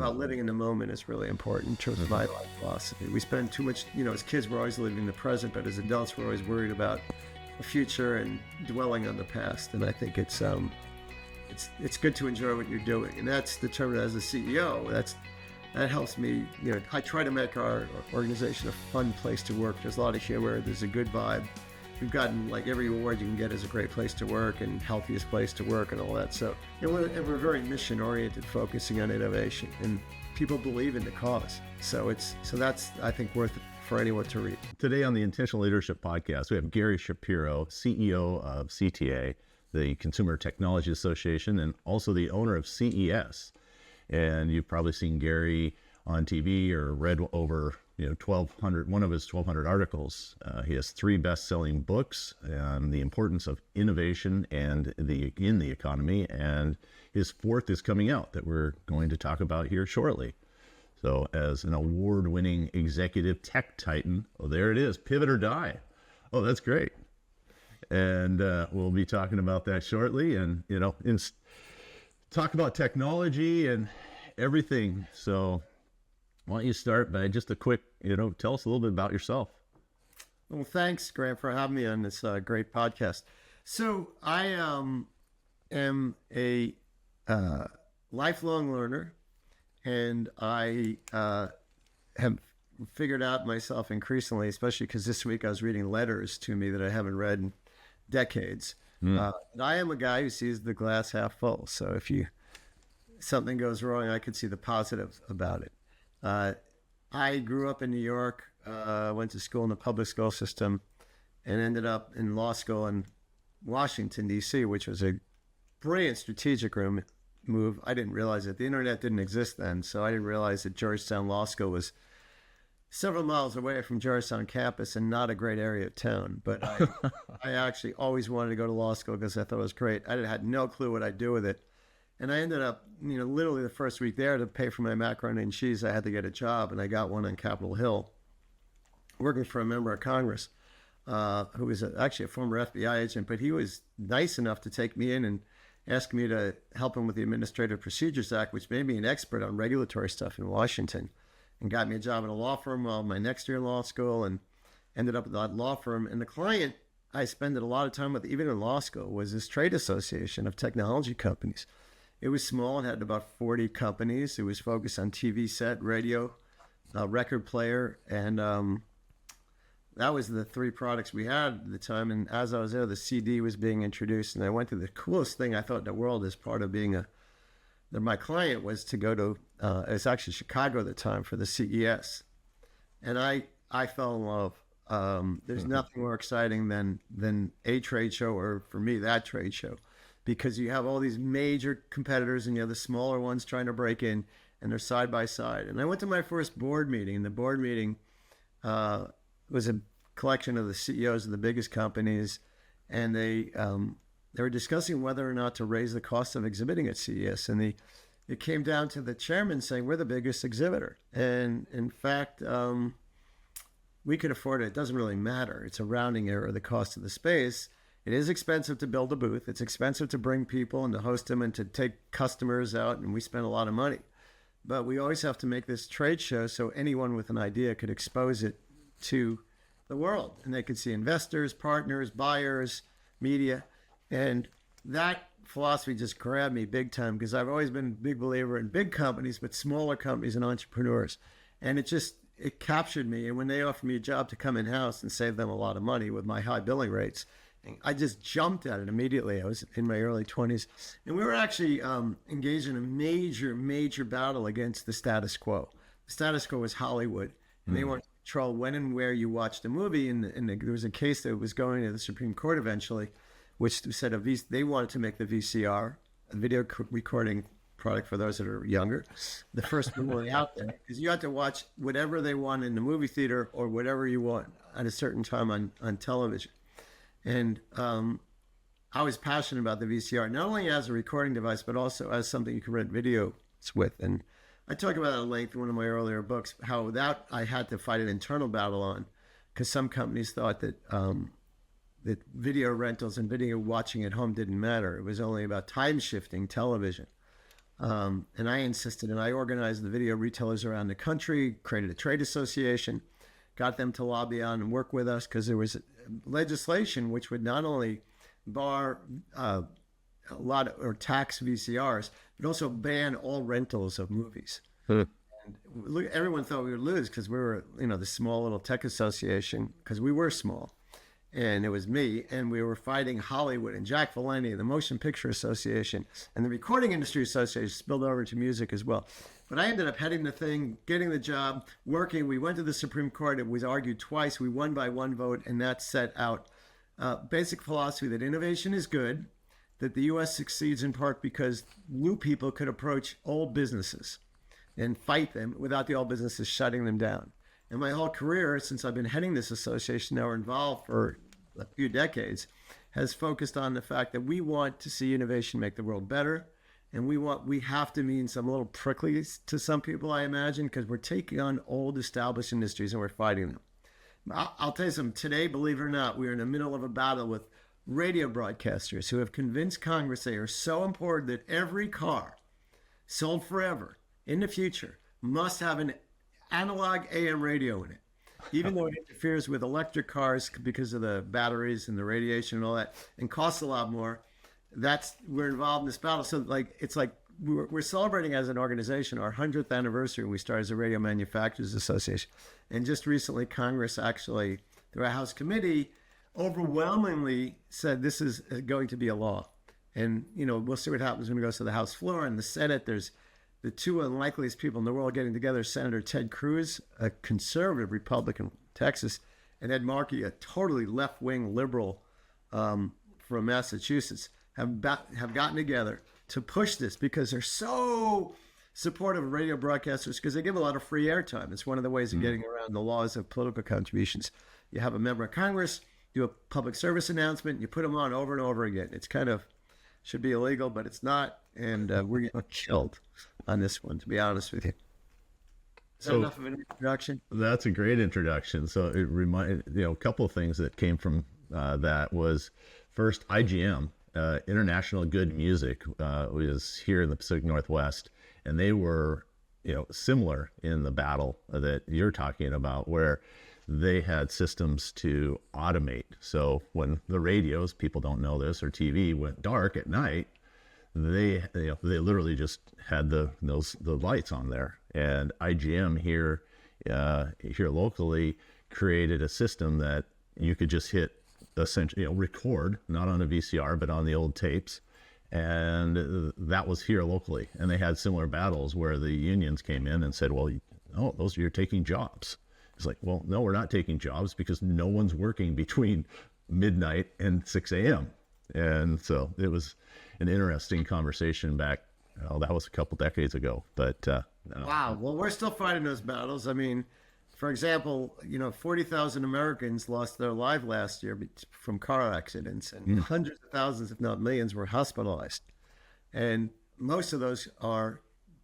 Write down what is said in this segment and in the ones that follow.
about living in the moment is really important in terms of my life philosophy. We spend too much, as kids, we're always living in the present, but as adults, we're always worried about the future and dwelling on the past. And I think it's good to enjoy what you're doing, and that's determined as a CEO. That helps me. I try to make our organization a fun place to work. There's a lot of humor. There's a good vibe. We've gotten like every award you can get as a great place to work and healthiest place to work and all that. So we're very mission oriented, focusing on innovation, and people believe in the cause. So that's, I think, worth it for anyone to read. Today on the Intentional Leadership Podcast, we have Gary Shapiro, CEO of CTA, the Consumer Technology Association, and also the owner of CES. And you've probably seen Gary on TV or read over 1,200, one of his 1,200 articles. He has 3 best-selling books on the importance of innovation and in the economy, and his 4th is coming out that we're going to talk about here shortly. So as an award-winning executive tech titan, there it is, pivot or die. Oh, that's great. And we'll be talking about that shortly, and talk about technology and everything. So why don't you start by just a quick, tell us a little bit about yourself. Well, thanks, Grant, for having me on this great podcast. So I am a lifelong learner, and I have figured out myself increasingly, especially because this week I was reading letters to me that I haven't read in decades. I am a guy who sees the glass half full. So if something goes wrong, I could see the positive about it. I grew up in New York, went to school in the public school system, and ended up in law school in Washington, D.C., which was a brilliant strategic move. I didn't realize it. The internet didn't exist then, so I didn't realize that Georgetown Law School was several miles away from Georgetown campus and not a great area of town. But I actually always wanted to go to law school because I thought it was great. I had no clue what I'd do with it. And I ended up, literally the first week there, to pay for my macaroni and cheese, I had to get a job, and I got one on Capitol Hill, working for a member of Congress who was actually a former FBI agent, but he was nice enough to take me in and ask me to help him with the Administrative Procedures Act, which made me an expert on regulatory stuff in Washington, and got me a job at a law firm while my next year in law school, and ended up at that law firm. And the client I spent a lot of time with, even in law school, was this trade association of technology companies. It was small and had about 40 companies. It was focused on TV set, radio, record player, and that was the 3 products we had at the time. And as I was there, the CD was being introduced, and I went to the coolest thing I thought in the world as part of being my client was to go to, it's actually Chicago at the time, for the CES. And I fell in love. There's nothing more exciting than a trade show, or for me, that trade show, because you have all these major competitors and you have the smaller ones trying to break in, and they're side by side. And I went to my first board meeting, and the board meeting was a collection of the CEOs of the biggest companies, and they were discussing whether or not to raise the cost of exhibiting at CES. And it came down to the chairman saying, we're the biggest exhibitor. And in fact, we could afford it. It doesn't really matter. It's a rounding error of the cost of the space. It is expensive to build a booth. It's expensive to bring people and to host them and to take customers out, and we spend a lot of money. But we always have to make this trade show so anyone with an idea could expose it to the world, and they could see investors, partners, buyers, media. And that philosophy just grabbed me big time, because I've always been a big believer in big companies, but smaller companies and entrepreneurs. And it captured me. And when they offered me a job to come in-house and save them a lot of money with my high billing rates, I just jumped at it immediately. I was in my early 20s. And we were actually engaged in a major battle against the status quo. The status quo was Hollywood, and they wanted to control when and where you watched a movie. And there was a case that was going to the Supreme Court eventually, which said they wanted to make the VCR, a video recording product for those that are younger, the first movie out there, because you had to watch whatever they want in the movie theater or whatever you want at a certain time on television. And I was passionate about the VCR, not only as a recording device, but also as something you can rent videos with. And I talk about that at length in one of my earlier books, how that I had to fight an internal battle on, because some companies thought that that video rentals and video watching at home didn't matter. It was only about time shifting television. And I insisted, and I organized the video retailers around the country, created a trade association, got them to lobby on and work with us because there was legislation which would not only bar a lot of, or tax VCRs, but also ban all rentals of movies. And look, everyone thought we would lose because we were, the small little tech association, because we were small. And it was me, and we were fighting Hollywood and Jack Valenti, the Motion Picture Association, and the Recording Industry Association spilled over to music as well. But I ended up heading the thing, getting the job, working. We went to the Supreme Court. It was argued twice. We won by one vote, and that set out basic philosophy that innovation is good, that the U.S. succeeds in part because new people could approach old businesses and fight them without the old businesses shutting them down. And my whole career, since I've been heading this association now, involved for a few decades, has focused on the fact that we want to see innovation make the world better. And we have to mean some little prickly to some people, I imagine, because we're taking on old established industries and we're fighting them. I'll tell you something. Today, believe it or not, we're in the middle of a battle with radio broadcasters who have convinced Congress they are so important that every car sold forever in the future must have an analog AM radio in it, even though it interferes with electric cars because of the batteries and the radiation and all that, and costs a lot more. We're involved in this battle. So it's like we're celebrating as an organization our 100th anniversary when we started as a Radio Manufacturers Association. And just recently, Congress actually, through a House committee, overwhelmingly said this is going to be a law. And, we'll see what happens when it goes to the House floor and the Senate. There's the two unlikeliest people in the world getting together, Senator Ted Cruz, a conservative Republican from Texas, and Ed Markey, a totally left-wing liberal from Massachusetts, have gotten together to push this because they're so supportive of radio broadcasters because they give a lot of free airtime. It's one of the ways of getting around the laws of political contributions. You have a member of Congress, do a public service announcement, you put them on over and over again. It's kind of should be illegal, but it's not. And we're getting killed on this one, to be honest with you. Is that enough of an introduction? That's a great introduction. So it reminded, a couple of things that came from that was first IGM, International Good Music, was here in the Pacific Northwest, and they were, similar in the battle that you're talking about, where they had systems to automate. So when the radios, people don't know this, or TV went dark at night, they literally just had the lights on there. And IGM here locally created a system that you could just hit essentially, record, not on a VCR, but on the old tapes. And that was here locally. And they had similar battles where the unions came in and said, well, you're taking jobs. It's like, well, no, we're not taking jobs because no one's working between midnight and 6 a.m. And so it was an interesting conversation back. That was a couple decades ago. But wow. Well, we're still fighting those battles. I mean, for example, 40,000 Americans lost their life last year from car accidents, and hundreds of thousands, if not millions, were hospitalized. And most of those are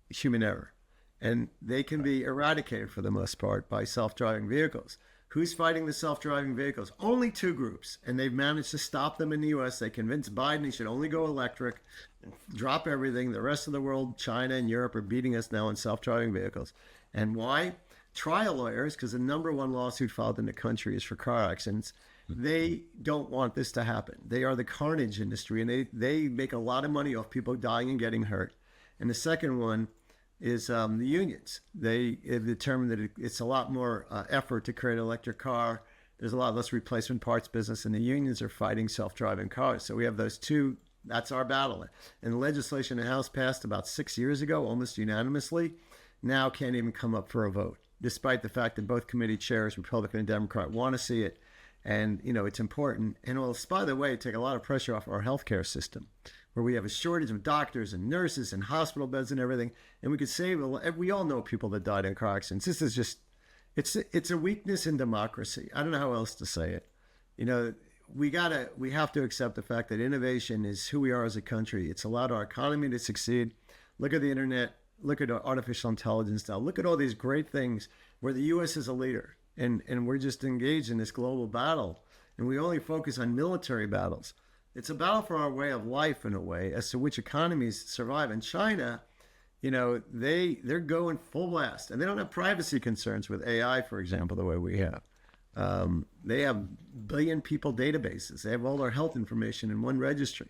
human error. And they can be eradicated for the most part by self-driving vehicles. Who's fighting the self-driving vehicles? Only two groups, and they've managed to stop them in the U.S. They convinced Biden he should only go electric and drop everything. The rest of the world, China and Europe, are beating us now in self-driving vehicles. And why? Trial lawyers, because the number one lawsuit filed in the country is for car accidents. They don't want this to happen. They are the carnage industry, and they make a lot of money off people dying and getting hurt. And the second one is the unions. They have determined that it's a lot more effort to create an electric car. There's a lot less replacement parts business, and the unions are fighting self-driving cars. So we have those two. That's our battle. And the legislation in the House passed about 6 years ago, almost unanimously, now can't even come up for a vote, despite the fact that both committee chairs, Republican and Democrat, want to see it. And, it's important. And it'll, by the way, take a lot of pressure off our healthcare system, where we have a shortage of doctors and nurses and hospital beds and everything. And we could save, we all know people that died in car accidents. This is just, it's a weakness in democracy. I don't know how else to say it. We have to accept the fact that innovation is who we are as a country. It's allowed our economy to succeed. Look at the internet, look at artificial intelligence now, look at all these great things where the U.S. is a leader. And we're just engaged in this global battle, and we only focus on military battles. It's a battle for our way of life, in a way, as to which economies survive. And China they're going full blast, and they don't have privacy concerns with AI, for example, the way we have. They have billion people databases. They have all their health information in one registry.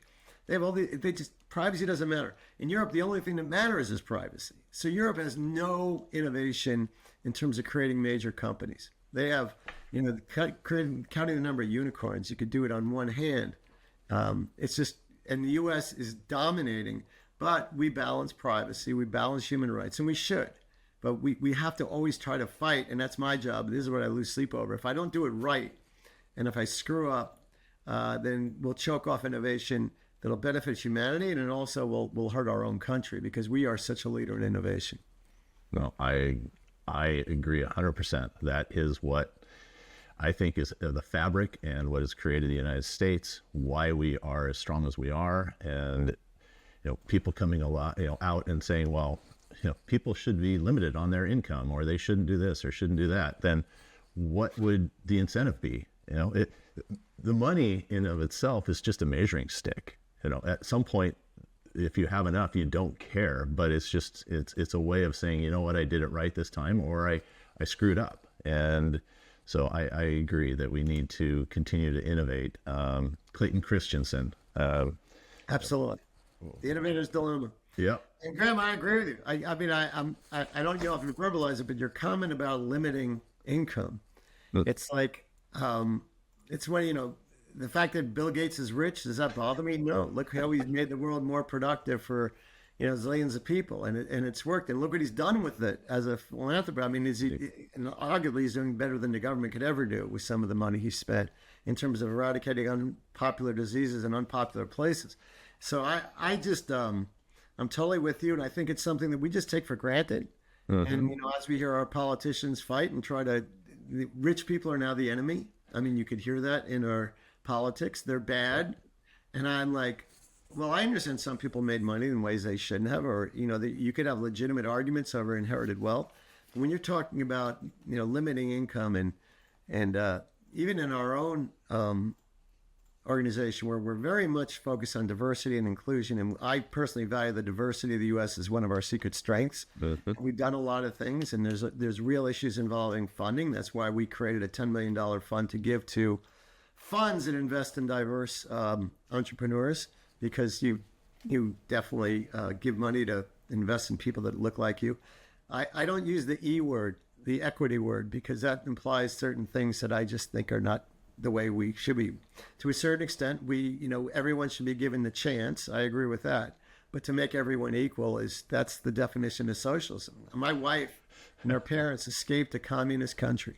They have they just, privacy doesn't matter. In Europe, the only thing that matters is privacy. So Europe has no innovation in terms of creating major companies. They have, counting the number of unicorns, you could do it on one hand. It's just, and the U.S. is dominating, but we balance privacy, we balance human rights, and we should. But we have to always try to fight, and that's my job. This is what I lose sleep over. If I don't do it right, and if I screw up, then we'll choke off innovation that'll benefit humanity, and it also will hurt our own country because we are such a leader in innovation. No, I agree 100%. That is what I think is the fabric and what has created the United States, why we are as strong as we are, and people coming out and saying, well, people should be limited on their income, or they shouldn't do this or shouldn't do that. Then what would the incentive be? The money in of itself is just a measuring stick. At some point, if you have enough, you don't care, but it's a way of saying, you know what, I did it right this time, or I screwed up. And so I agree that we need to continue to innovate. Clayton Christensen. Absolutely. The innovator's dilemma. Yep. And Graham, I agree with you. I don't know if you verbalize it, but your comment about limiting income, it's like, it's when, the fact that Bill Gates is rich, does that bother me? No. Look how he's made the world more productive for, zillions of people, and it's worked. And look what he's done with it as a philanthropist. I mean, and arguably he's doing better than the government could ever do with some of the money he spent in terms of eradicating unpopular diseases in unpopular places. So I just, I'm totally with you, and I think it's something that we just take for granted. Mm-hmm. And as we hear our politicians fight and try to, rich people are now the enemy. I mean, you could hear that in our politics. They're bad, and I'm like, well, I understand some people made money in ways they shouldn't have, or you could have legitimate arguments over inherited wealth. But when you're talking about limiting income and even in our own organization, where we're very much focused on diversity and inclusion, and I personally value the diversity of the U.S. as one of our secret strengths. Mm-hmm. We've done a lot of things, and there's real issues involving funding. That's why we created a $10 million fund to give to funds that invest in diverse entrepreneurs, because you definitely give money to invest in people that look like you. I don't use the E word, the equity word, because that implies certain things that I just think are not the way we should be. To a certain extent, everyone should be given the chance. I agree with that. But to make everyone equal that's the definition of socialism. My wife and her parents escaped a communist country.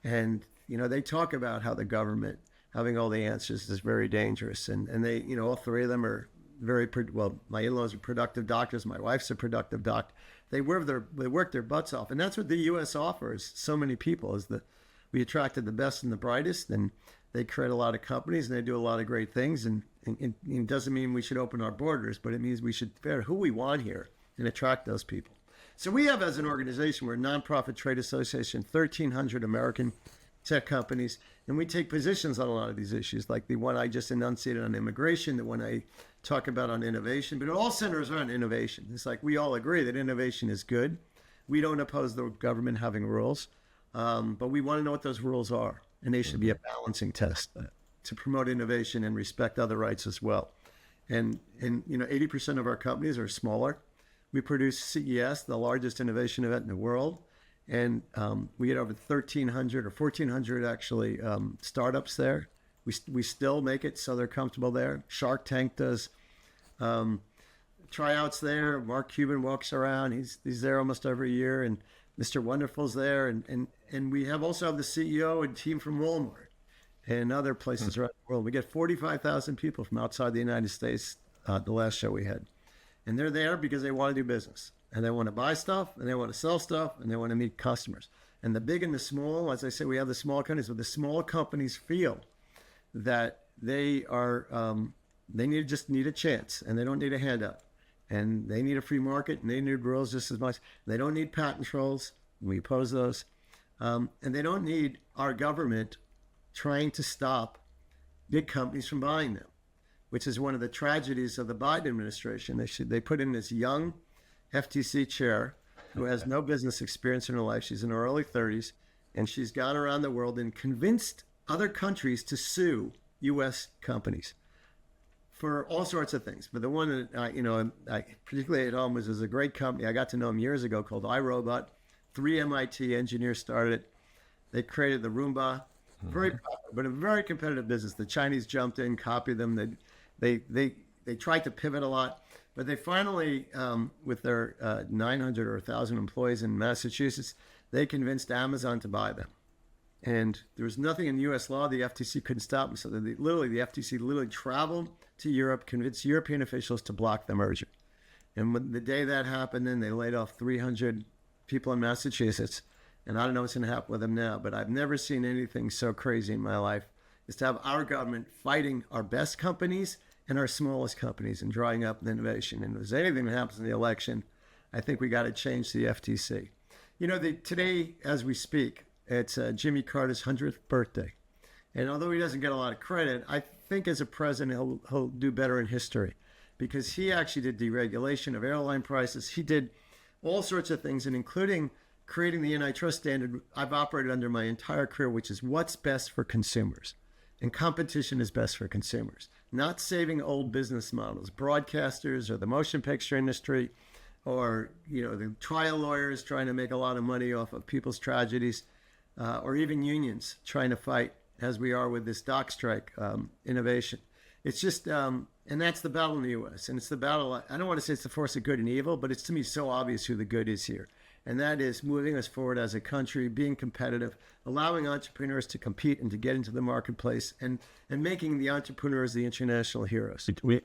And, they talk about how the government having all the answers is very dangerous. And they, all three of them are my in-laws are productive doctors. My wife's a productive doctor. They work their butts off. And that's what the U.S. offers so many people, is that we attracted the best and the brightest, and they create a lot of companies, and they do a lot of great things. And it doesn't mean we should open our borders, but it means we should figure out who we want here and attract those people. So we have, as an organization, we're a nonprofit trade association, 1,300 American tech companies, and we take positions on a lot of these issues, like the one I just enunciated on immigration, the one I talk about on innovation, but it all centers around innovation. It's like we all agree that innovation is good. We don't oppose the government having rules, but we want to know what those rules are, and they should be a balancing test to promote innovation and respect other rights as well. And 80% of our companies are smaller. We produce CES, the largest innovation event in the world. And we get over 1,300 or 1,400 actually startups there. We still make it so they're comfortable there. Shark Tank does tryouts there. Mark Cuban walks around. He's there almost every year. And Mr. Wonderful's there. And we also have the CEO and team from Walmart and other places around the world. We get 45,000 people from outside the United States the last show we had. And they're there because they want to do business. And they want to buy stuff, and they want to sell stuff, and they want to meet customers. And the big and the small, as I say, we have the small companies, but the small companies feel that they just need a chance, and they don't need a handout. And they need a free market, and they need rules just as much. They don't need patent trolls. We oppose those. And they don't need our government trying to stop big companies from buying them, which is one of the tragedies of the Biden administration. They put in this young, FTC chair who has no business experience in her life. She's in her early 30s, and she's gone around the world and convinced other countries to sue U.S. companies for all sorts of things. But the one that I particularly at home was a great company. I got to know him years ago called iRobot. 3 MIT engineers started it. They created the Roomba. Very popular, but a very competitive business. The Chinese jumped in, copied them. They tried to pivot a lot, but they finally, with their 900 or 1,000 employees in Massachusetts, they convinced Amazon to buy them. And there was nothing in U.S. law the FTC couldn't stop them. So the FTC literally traveled to Europe, convinced European officials to block the merger. And when the day that happened, then they laid off 300 people in Massachusetts. And I don't know what's going to happen with them now, but I've never seen anything so crazy in my life is to have our government fighting our best companies and our smallest companies and drying up the innovation. And if there's anything that happens in the election, I think we got to change the FTC. Today, as we speak, it's Jimmy Carter's 100th birthday. And although he doesn't get a lot of credit, I think as a president, he'll do better in history because he actually did deregulation of airline prices. He did all sorts of things, and including creating the antitrust standard I've operated under my entire career, which is what's best for consumers. And competition is best for consumers, not saving old business models, broadcasters or the motion picture industry or, the trial lawyers trying to make a lot of money off of people's tragedies, or even unions trying to fight, as we are with this dock strike, innovation. It's just, and that's the battle in the U.S. And it's the battle, I don't want to say it's the force of good and evil, but it's to me so obvious who the good is here. And that is moving us forward as a country, being competitive, allowing entrepreneurs to compete and to get into the marketplace, and making the entrepreneurs the international heroes. We're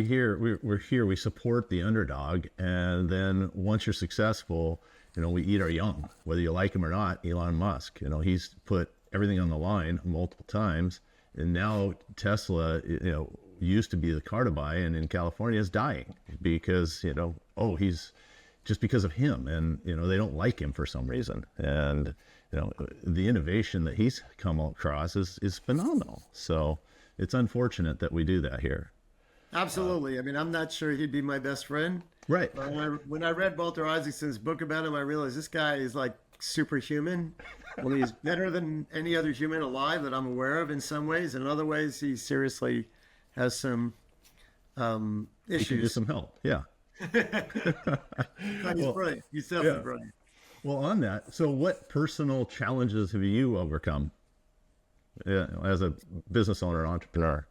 here, we support the underdog. And then once you're successful, we eat our young, whether you like him or not. Elon Musk, he's put everything on the line multiple times. And now Tesla, used to be the car to buy, and in California is dying because, he's just because of him, and they don't like him for some reason. And the innovation that he's come across is phenomenal. So it's unfortunate that we do that here. Absolutely. I'm not sure he'd be my best friend. Right. But when I read Walter Isaacson's book about him, I realized this guy is like superhuman. Well, he's better than any other human alive that I'm aware of in some ways. In other ways, he seriously has some issues. He can use some help. Yeah. He's brilliant. He's definitely brilliant. Well, on that, so what personal challenges have you overcome as a business owner, entrepreneur?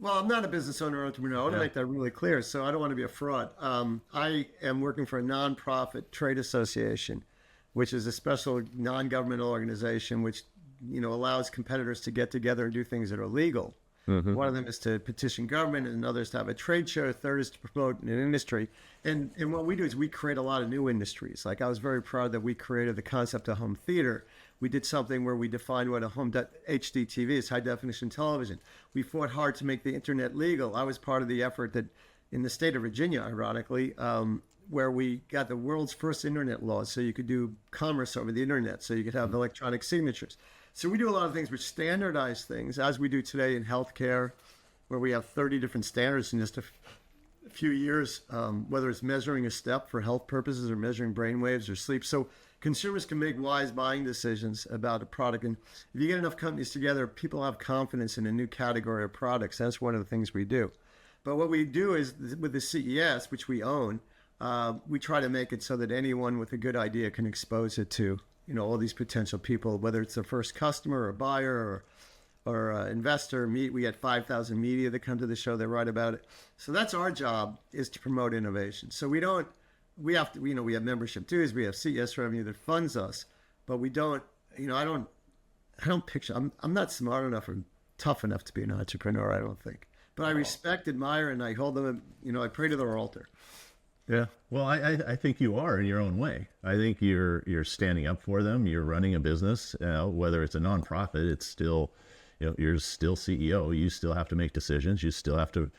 Well, I'm not a business owner or entrepreneur. I want to make that really clear. So I don't want to be a fraud. I am working for a nonprofit trade association, which is a special non-governmental organization which allows competitors to get together and do things that are legal. Mm-hmm. One of them is to petition government, and another is to have a trade show. Third is to promote an industry. And what we do is we create a lot of new industries. Like I was very proud that we created the concept of home theater. We did something where we defined what a home HD TV is, high definition television. We fought hard to make the internet legal. I was part of the effort that in the state of Virginia, ironically, where we got the world's first internet laws, so you could do commerce over the internet, so you could have electronic signatures. So we do a lot of things which standardize things, as we do today in healthcare, where we have 30 different standards in just a few years, whether it's measuring a step for health purposes or measuring brain waves or sleep. So consumers can make wise buying decisions about a product. And if you get enough companies together, people have confidence in a new category of products. That's one of the things we do. But what we do is with the CES, which we own, we try to make it so that anyone with a good idea can expose it to all these potential people, whether it's their first customer or buyer or investor. We had 5,000 media that come to the show. They write about it. So that's our job, is to promote innovation. So we have membership dues. We have CES revenue that funds us, but we don't, I don't picture, I'm not smart enough or tough enough to be an entrepreneur, I don't think. But I respect, admire, and I hold them, I pray to their altar. Yeah. Well, I think you are in your own way. I think you're standing up for them. You're running a business, whether it's a nonprofit, it's still, you're still CEO. You still have to make decisions. You still have to,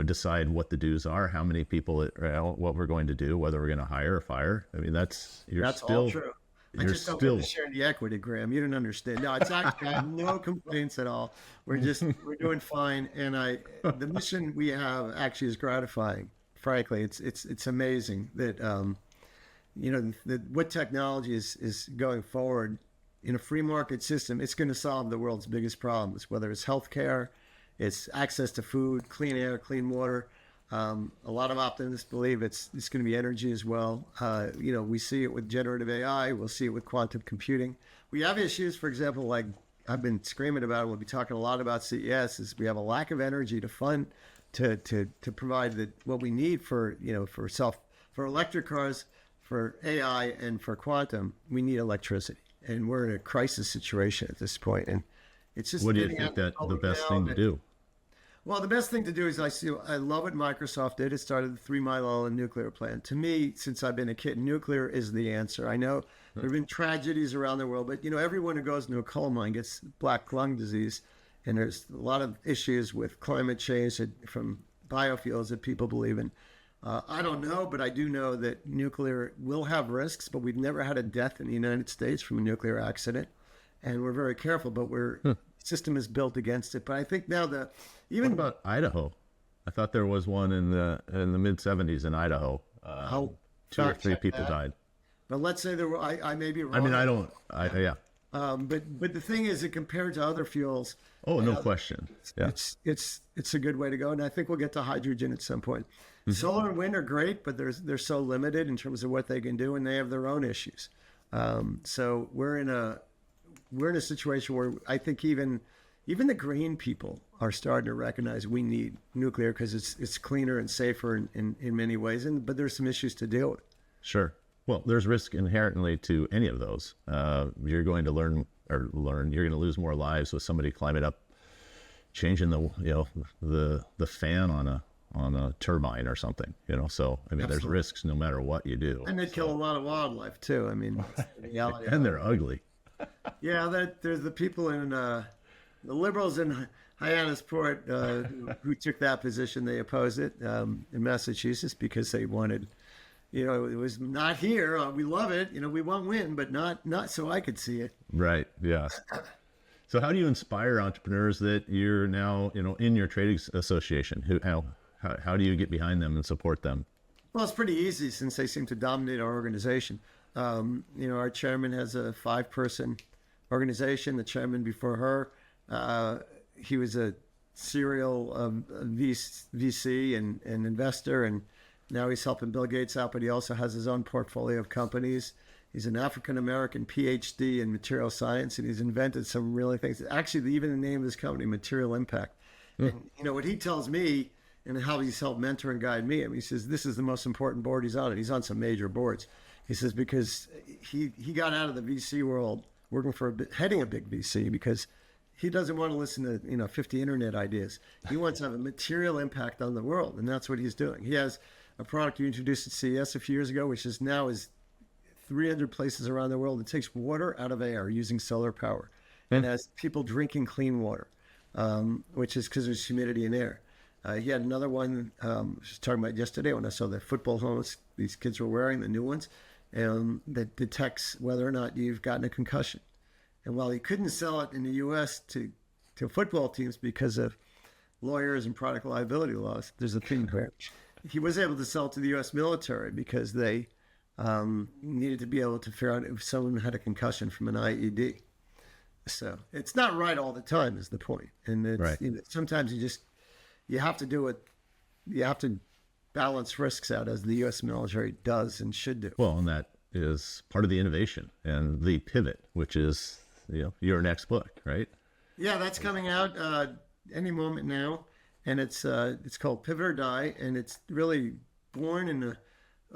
decide what the dues are, how many people, what we're going to do, whether we're going to hire or fire. That's still all true. I just don't want to share the equity, Graham. You don't understand. No, it's actually, I have no complaints at all. We're doing fine. And the mission we have actually is gratifying, frankly. It's amazing that that what technology is going forward in a free market system. It's going to solve the world's biggest problems, whether it's healthcare, it's access to food, clean air, clean water. A lot of optimists believe it's going to be energy as well. We see it with generative AI. We'll see it with quantum computing. We have issues, for example, like I've been screaming about, and we'll be talking a lot about CES, is we have a lack of energy to fund to provide what we need for electric cars, for AI, and for quantum. We need electricity, and we're in a crisis situation at this point. And it's just, what do you think that the best thing to do? Well, the best thing to do is I love what Microsoft did. It started the 3 Mile Island nuclear plant. To me, since I've been a kid, nuclear is the answer. I know there have been tragedies around the world, but everyone who goes into a coal mine gets black lung disease, and there's a lot of issues with climate change from biofuels that people believe in. I don't know, but I do know that nuclear will have risks, but we've never had a death in the United States from a nuclear accident, and we're very careful, but system is built against it. But I think now what about Idaho? I thought there was one in the mid 70s in Idaho. 2 or 3 people died. But let's say there were. I may be wrong. I mean, yeah. But the thing is, that compared to other fuels, no question. Yeah. It's a good way to go, and I think we'll get to hydrogen at some point. Mm-hmm. Solar and wind are great, but they're so limited in terms of what they can do, and they have their own issues. So we're in a situation where I think even the green people are starting to recognize we need nuclear because it's cleaner and safer in many ways, but there's some issues to deal with. Sure. Well, there's risk inherently to any of those. You're going to you're going to lose more lives with somebody climbing up, changing the fan on a turbine or something. So I mean, Absolutely. There's risks no matter what you do. And they kill a lot of wildlife too. I mean, and they're ugly. Yeah, there's the people in the liberals in Hyannisport who took that position. They opposed it in Massachusetts because they wanted, it was not here. We love it. We won't win, but not so I could see it. Right. Yeah. So how do you inspire entrepreneurs that you're now, in your trade association? How do you get behind them and support them? Well, it's pretty easy since they seem to dominate our organization. Our chairman has a 5-person organization. The chairman before her, he was a serial VC and investor, and now he's helping Bill Gates out, but he also has his own portfolio of companies. He's an African-American PhD in material science, and he's invented some really things. Actually, even the name of his company, Material Impact. And, what he tells me and how he's helped mentor and guide me, he says, this is the most important board he's on, and he's on some major boards. He says, because he got out of the VC world working for heading a big VC because he doesn't want to listen to 50 internet ideas. He wants to have a material impact on the world, and that's what he's doing. He has a product he introduced at CES a few years ago, which is now 300 places around the world. It takes water out of air using solar power, and has people drinking clean water, which is because there's humidity in air. He had another one I was talking about yesterday when I saw the football helmets these kids were wearing, the new ones, that detects whether or not you've gotten a concussion. And while he couldn't sell it in the U.S. to football teams because of lawyers and product liability laws, there's a thing there. He was able to sell it to the U.S. military because they needed to be able to figure out if someone had a concussion from an IED. So it's not right all the time is the point. And it's, right. Sometimes you have to do it. You have to balance risks out as the U.S. military does and should do. Well, and that is part of the innovation and the pivot, which is, your next book, right? Yeah, that's coming out any moment now. And it's called Pivot or Die. And it's really born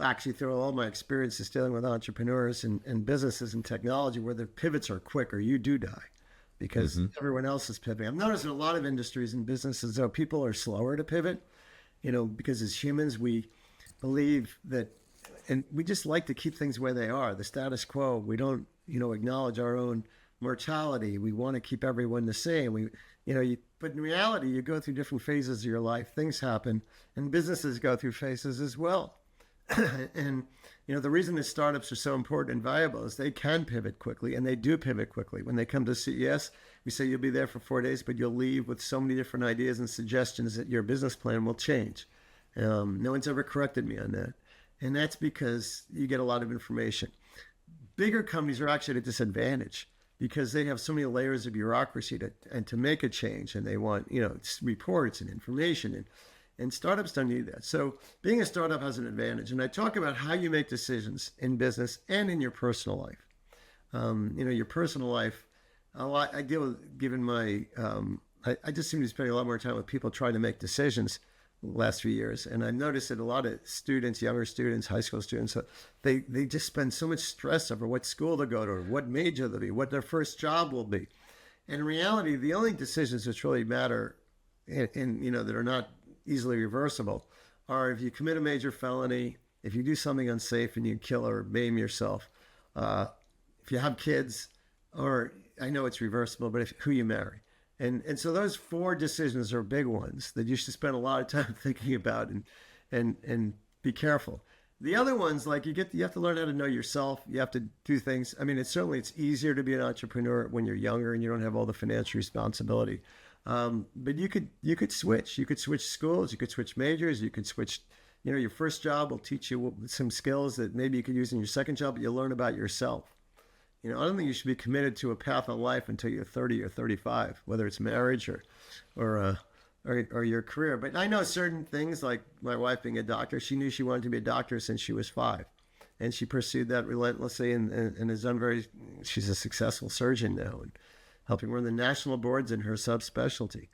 actually through all my experiences dealing with entrepreneurs and businesses and technology where the pivots are quick or you do die because everyone else is pivoting. I've noticed in a lot of industries and businesses, though, people are slower to pivot, because as humans, we believe that, and we just like to keep things where they are, the status quo. We don't, acknowledge our own mortality. We want to keep everyone the same. But in reality, you go through different phases of your life. Things happen, and businesses go through phases as well. And the reason that startups are so important and valuable is they can pivot quickly, and they do pivot quickly. When they come to CES, we say you'll be there for 4 days, but you'll leave with so many different ideas and suggestions that your business plan will change. No one's ever corrected me on that. And that's because you get a lot of information. Bigger companies are actually at a disadvantage because they have so many layers of bureaucracy to make a change, and they want, reports and information, and startups don't need that. So being a startup has an advantage. And I talk about how you make decisions in business and in your personal life. Your personal life, a lot, I deal with, given my, I just seem to be spending a lot more time with people trying to make decisions the last few years. And I've noticed that a lot of students, younger students, high school students, they just spend so much stress over what school to go to, or what major they'll be, what their first job will be. And in reality, the only decisions which really matter that are not easily reversible are if you commit a major felony, if you do something unsafe and you kill or maim yourself, if you have kids, or I know it's reversible, but who you marry. And so those 4 decisions are big ones that you should spend a lot of time thinking about and be careful. The other ones, like you have to learn how to know yourself. You have to do things. I mean, it's easier to be an entrepreneur when you're younger and you don't have all the financial responsibility. But you could switch. You could switch schools. You could switch majors. You could switch. Your first job will teach you some skills that maybe you could use in your second job, but you'll learn about yourself. I don't think you should be committed to a path of life until you're 30 or 35, whether it's marriage or your career. But I know certain things, like my wife being a doctor. She knew she wanted to be a doctor since she was 5, and she pursued that relentlessly and has done she's a successful surgeon now and helping run the national boards in her subspecialty.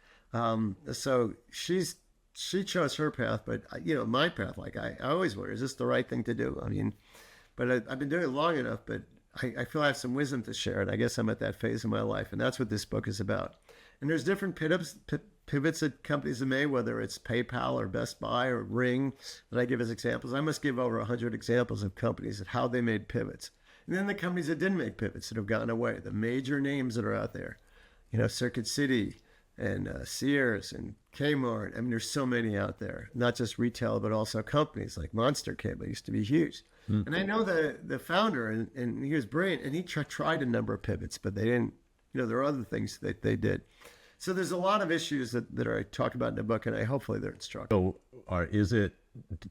So she chose her path, but my path, like I always wonder, is this the right thing to do? I mean, but I've been doing it long enough, but I feel I have some wisdom to share, and I guess I'm at that phase of my life, and that's what this book is about. And there's different pivots that companies have made, whether it's PayPal or Best Buy or Ring, that I give as examples. I must give over 100 examples of companies and how they made pivots. And then the companies that didn't make pivots that have gone away, the major names that are out there, Circuit City and Sears and Kmart. I mean, there's so many out there, not just retail, but also companies like Monster Cable used to be huge. And I know the founder, and he was brilliant, and he tried a number of pivots, but they didn't, there are other things that they did. So there's a lot of issues that I talk about in the book, and hopefully they're instructive. So is it,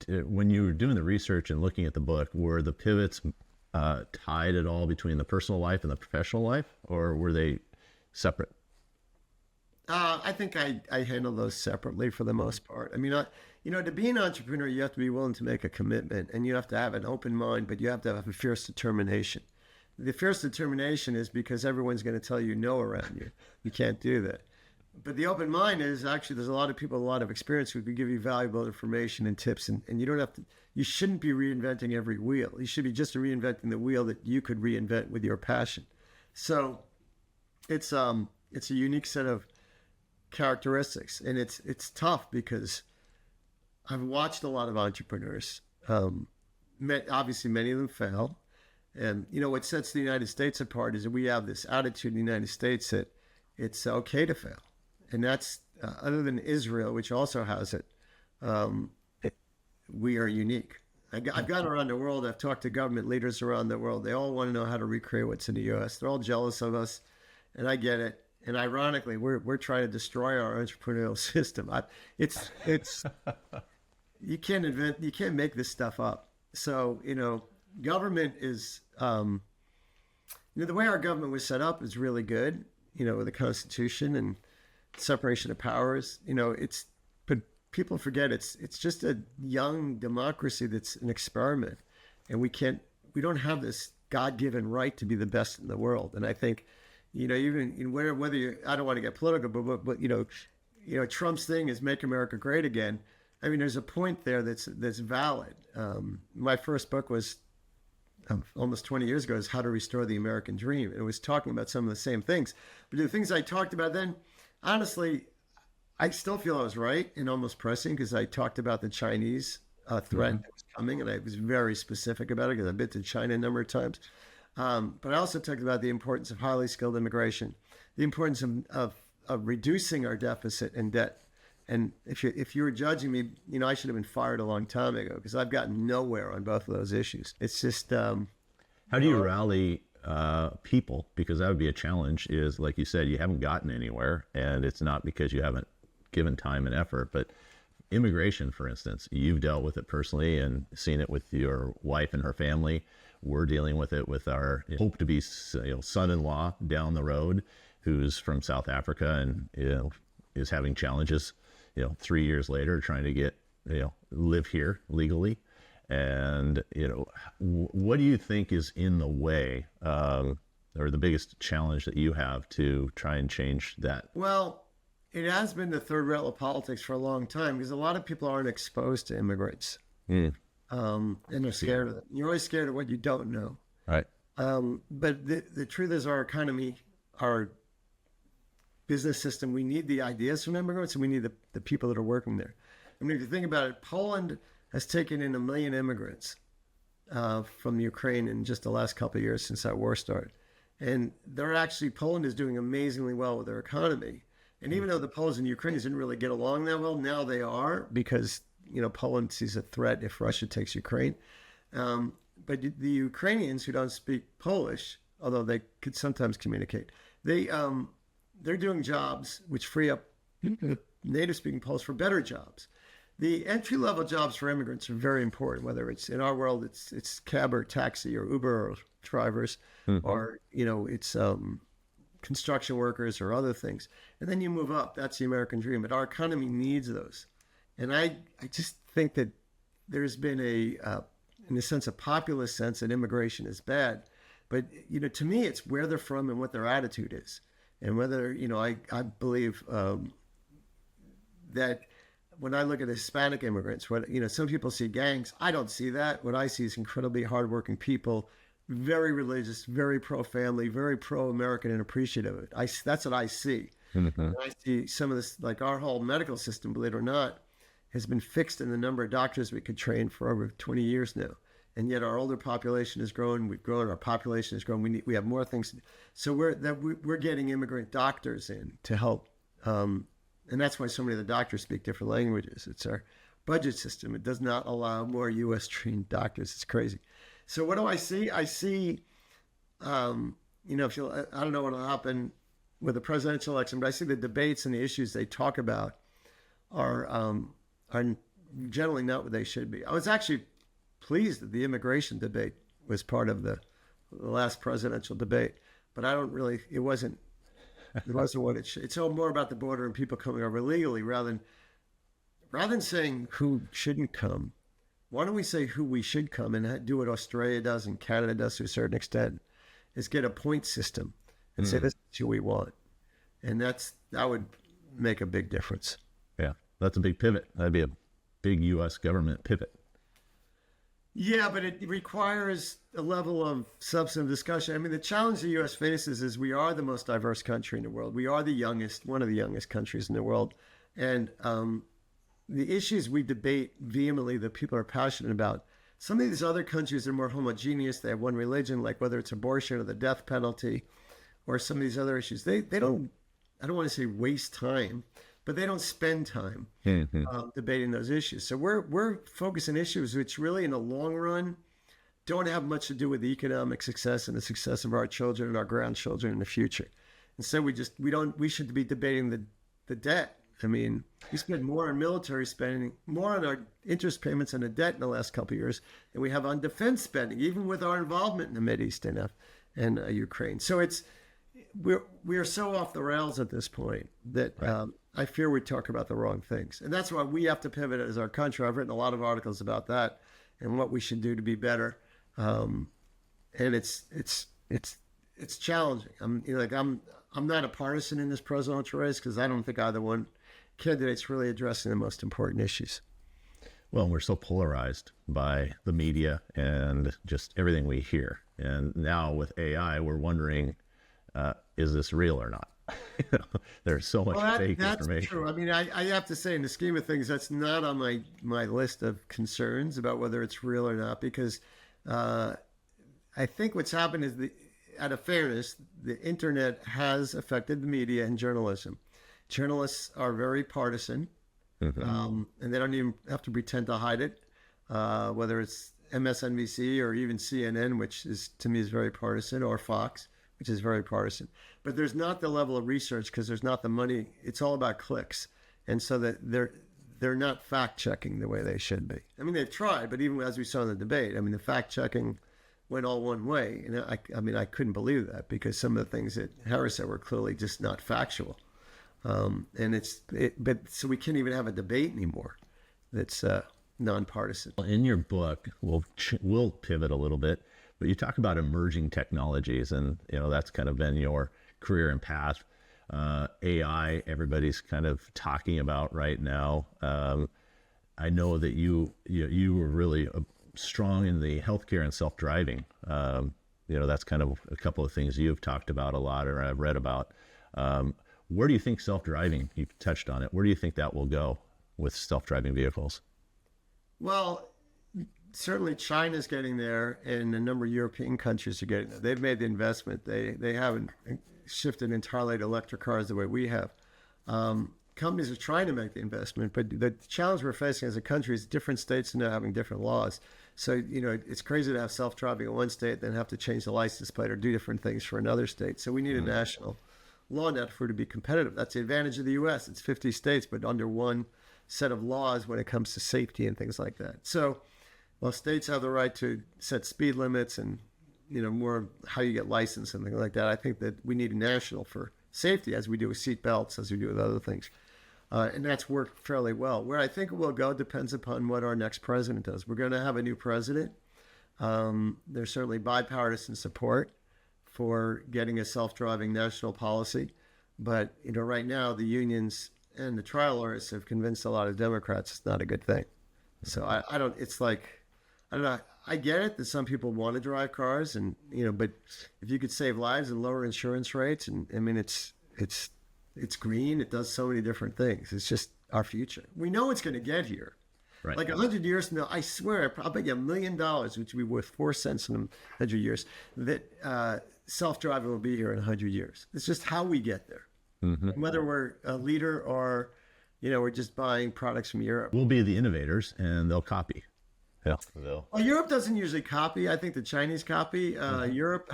when you were doing the research and looking at the book, were the pivots tied at all between the personal life and the professional life, or were they separate? I think I handle those separately for the most part. I mean, to be an entrepreneur, you have to be willing to make a commitment, and you have to have an open mind, but you have to have a fierce determination. The fierce determination is because everyone's going to tell you no around you. You can't do that. But the open mind is actually, there's a lot of people with a lot of experience who could give you valuable information and tips, and you shouldn't be reinventing every wheel. You should be just reinventing the wheel that you could reinvent with your passion. So it's a unique set of characteristics, and it's tough because I've watched a lot of entrepreneurs. Obviously, many of them fail. And what sets the United States apart is that we have this attitude in the United States that it's okay to fail, and that's other than Israel, which also has it. We are unique. I've gone around the world. I've talked to government leaders around the world. They all want to know how to recreate what's in the U.S. They're all jealous of us, and I get it. And ironically, we're trying to destroy our entrepreneurial system. It's you can't make this stuff up. So government is the way our government was set up is really good. With the Constitution and separation of powers. But people forget it's just a young democracy that's an experiment, and we don't have this God-given right to be the best in the world. And I think. Even whether you, I don't want to get political, but Trump's thing is make America great again. I mean, there's a point there that's valid. My first book was almost 20 years ago, is How to Restore the American Dream. It was talking about some of the same things, but the things I talked about then, honestly, I still feel I was right and almost pressing, because I talked about the Chinese threat that was coming, and I was very specific about it because I've been to China a number of times. But I also talked about the importance of highly skilled immigration, the importance of reducing our deficit and debt. And if you were judging me, I should have been fired a long time ago, because I've gotten nowhere on both of those issues. It's just how do you rally people? Because that would be a challenge. Is, like you said, you haven't gotten anywhere, and it's not because you haven't given time and effort, but immigration, for instance, you've dealt with it personally and seen it with your wife and her family. We're dealing with it with our hope to be son-in-law down the road, who's from South Africa and is having challenges 3 years later trying to get live here legally. And what do you think is in the way, or the biggest challenge that you have to try and change that? Well, it has been the third rail of politics for a long time because a lot of people aren't exposed to immigrants. And they're scared of it. You're always scared of what you don't know. Right. But the truth is, our economy, our business system, we need the ideas from immigrants, and we need the people that are working there. I mean, if you think about it, Poland has taken in 1 million immigrants from Ukraine in just the last couple of years since that war started. And Poland is doing amazingly well with their economy. And even though the Poles and Ukrainians didn't really get along that well, now they are, because Poland sees a threat if Russia takes Ukraine. But the Ukrainians who don't speak Polish, although they could sometimes communicate, they're doing jobs which free up native-speaking Poles for better jobs. The entry-level jobs for immigrants are very important, whether it's in our world, it's cab or taxi or Uber or drivers, or it's construction workers or other things. And then you move up. That's the American dream. But our economy needs those. And I just think that there's been in a sense, a populist sense that immigration is bad. But, to me, it's where they're from and what their attitude is. And whether, I believe that when I look at Hispanic immigrants, some people see gangs. I don't see that. What I see is incredibly hardworking people, very religious, very pro-family, very pro-American, and appreciative of it. That's what I see. And I see some of this, like our whole medical system, believe it or not, has been fixed in the number of doctors we could train for over 20 years now. And yet our older population is growing. We've grown. Our population is growing. We have more things. So we're getting immigrant doctors in to help. And that's why so many of the doctors speak different languages. It's our budget system. It does not allow more U.S. trained doctors. It's crazy. So what do I see? I see, I don't know what will happen with the presidential election, but I see the debates and the issues they talk about are generally not what they should be. I was actually pleased that the immigration debate was part of the last presidential debate, but it wasn't what it should. It's all more about the border and people coming over legally rather than saying who shouldn't come. Why don't we say who we should come and do what Australia does and Canada does to a certain extent, is get a point system and say this is who we want. And that would make a big difference. Yeah, that's a big pivot. That'd be a big U.S. government pivot. Yeah, but it requires a level of substantive discussion. I mean, the challenge the U.S. faces is we are the most diverse country in the world. We are one of the youngest countries in the world. And the issues we debate vehemently that people are passionate about, some of these other countries are more homogeneous. They have one religion, like whether it's abortion or the death penalty or some of these other issues. They don't, I don't want to say waste time, but they don't spend time debating those issues. So we're focusing issues which really in the long run don't have much to do with the economic success and the success of our children and our grandchildren in the future. Instead, we should be debating the debt. I mean, we spend more on military spending, more on our interest payments on the debt in the last couple of years than we have on defense spending, even with our involvement in the Mideast and Ukraine. So we are so off the rails at this point that I fear we talk about the wrong things. And that's why we have to pivot as our country. I've written a lot of articles about that and what we should do to be better. And it's challenging. I'm not a partisan in this presidential race because I don't think either one candidate's really addressing the most important issues. Well, we're so polarized by the media and just everything we hear. And now with AI, we're wondering, is this real or not? There's so much fake information. That's true. I mean, I have to say, in the scheme of things, that's not on my list of concerns about whether it's real or not, because I think what's happened is out of fairness, the internet has affected the media and journalism. Journalists are very partisan, and they don't even have to pretend to hide it, whether it's MSNBC or even CNN, which is to me is very partisan, or Fox, which is very partisan. But there's not the level of research because there's not the money. It's all about clicks. And so that they're not fact checking the way they should be. I mean, they've tried, but even as we saw in the debate, I mean, the fact checking went all one way. And I mean, I couldn't believe that because some of the things that Harris said were clearly just not factual. But so we can't even have a debate anymore that's nonpartisan. In your book, we'll pivot a little bit, but you talk about emerging technologies, and that's kind of been your career and path. AI, everybody's kind of talking about right now. I know that you were really strong in the healthcare and self-driving. That's kind of a couple of things you've talked about a lot, or I've read about. Where do you think self-driving, you've touched on it, where do you think that will go with self-driving vehicles? Well, certainly China's getting there, and a number of European countries are getting there. They've made the investment. They haven't shifted entirely to electric cars the way we have. Companies are trying to make the investment, but the challenge we're facing as a country is different states are now having different laws. So, it's crazy to have self-driving in one state, then have to change the license plate or do different things for another state. So we need a national law net for it to be competitive. That's the advantage of the U.S. It's 50 states, but under one set of laws when it comes to safety and things like that. So while states have the right to set speed limits and, more how you get licensed and things like that, I think that we need a national for safety, as we do with seat belts, as we do with other things. And that's worked fairly well. Where I think it will go depends upon what our next president does. We're going to have a new president. There's certainly bipartisan support for getting a self-driving national policy. But, right now the unions and the trial lawyers have convinced a lot of Democrats it's not a good thing. So I don't know. I get it that some people want to drive cars and, but if you could save lives and lower insurance rates, and I mean, it's green. It does so many different things. It's just our future. We know it's going to get here. Right. Like 100 years from now, I swear, I'll bet you $1 million, which would be worth 4 cents in 100 years, that self-driving will be here in 100 years. It's just how we get there. Mm-hmm. Whether we're a leader or, we're just buying products from Europe. We'll be the innovators, and they'll copy. Yeah. Well, Europe doesn't usually copy. I think the Chinese copy. Europe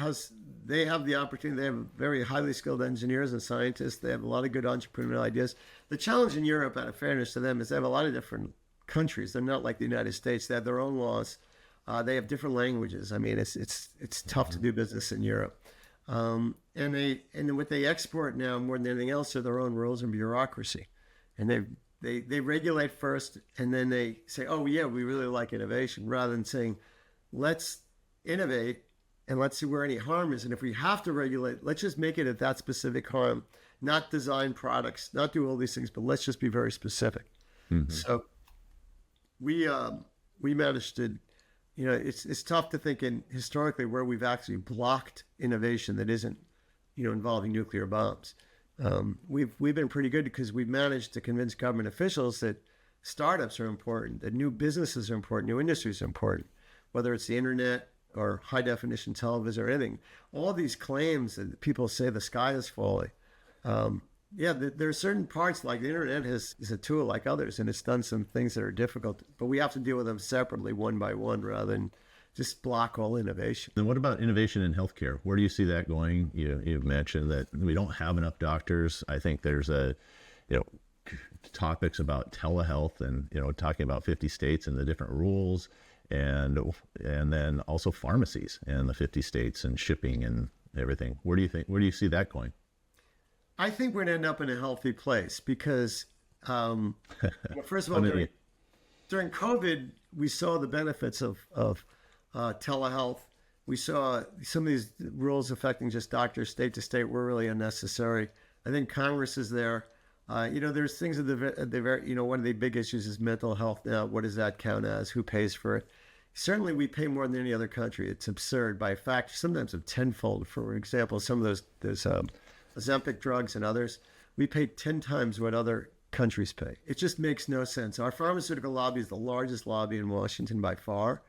they have the opportunity. They have very highly skilled engineers and scientists. They have a lot of good entrepreneurial ideas. The challenge in Europe, out of fairness to them, is they have a lot of different countries. They're not like the United States. They have their own laws. They have different languages. I mean, it's tough to do business in Europe. And what they export now more than anything else are their own rules and bureaucracy. And they regulate first, and then they say, oh yeah, we really like innovation, rather than saying, let's innovate and let's see where any harm is. And if we have to regulate, let's just make it at that specific harm, not design products, not do all these things, but let's just be very specific. Mm-hmm. So we managed to, it's tough to think in historically where we've actually blocked innovation that isn't, involving nuclear bombs. We've been pretty good because we've managed to convince government officials that startups are important, that new businesses are important, new industries are important, whether it's the internet or high definition television or anything. All these claims that people say the sky is falling. There are certain parts, like the internet is a tool like others, and it's done some things that are difficult, but we have to deal with them separately, one by one, rather than just block all innovation. And what about innovation in healthcare? Where do you see that going? You've mentioned that we don't have enough doctors. I think there's topics about telehealth and, talking about 50 states and the different rules, and then also pharmacies and the 50 states and shipping and everything. Where do you see that going? I think we're going to end up in a healthy place because, first of all, during COVID, we saw the benefits of telehealth. We saw some of these rules affecting just doctors state to state were really unnecessary. I think Congress is there. There's things that one of the big issues is mental health now. What does that count as? Who pays for it? Certainly, we pay more than any other country. It's absurd by a factor, sometimes of tenfold. For example, some of those Ozempic drugs and others, we pay 10 times what other countries pay. It just makes no sense. Our pharmaceutical lobby is the largest lobby in Washington by far.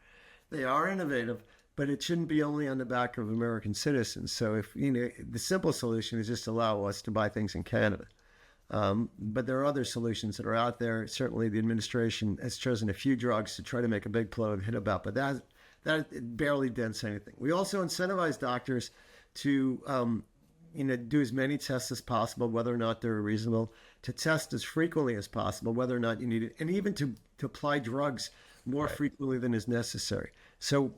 They are innovative, but it shouldn't be only on the back of American citizens. So if the simple solution is just allow us to buy things in Canada. But there are other solutions that are out there. Certainly the administration has chosen a few drugs to try to make a big blow and hit about, but that barely dents anything. We also incentivize doctors to do as many tests as possible, whether or not they're reasonable, to test as frequently as possible, whether or not you need it, and even to apply drugs more frequently than is necessary. So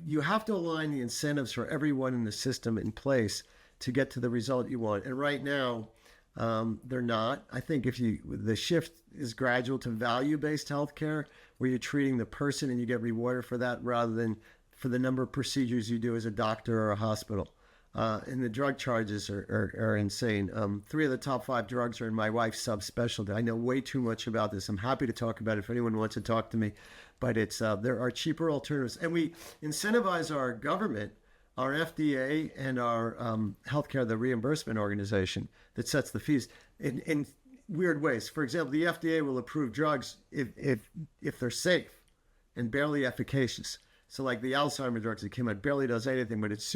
you have to align the incentives for everyone in the system in place to get to the result you want. And right now, they're not. I think the shift is gradual to value-based healthcare, where you're treating the person and you get rewarded for that rather than for the number of procedures you do as a doctor or a hospital. And the drug charges are insane. 3 of the top 5 drugs are in my wife's subspecialty. I know way too much about this. I'm happy to talk about it if anyone wants to talk to me. But there are cheaper alternatives. And we incentivize our government, our FDA, and our healthcare, the reimbursement organization that sets the fees in weird ways. For example, the FDA will approve drugs if they're safe and barely efficacious. So like the Alzheimer's drugs that came out barely does anything, but it's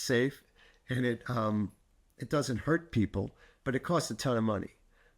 safe, and it doesn't hurt people, but it costs a ton of money.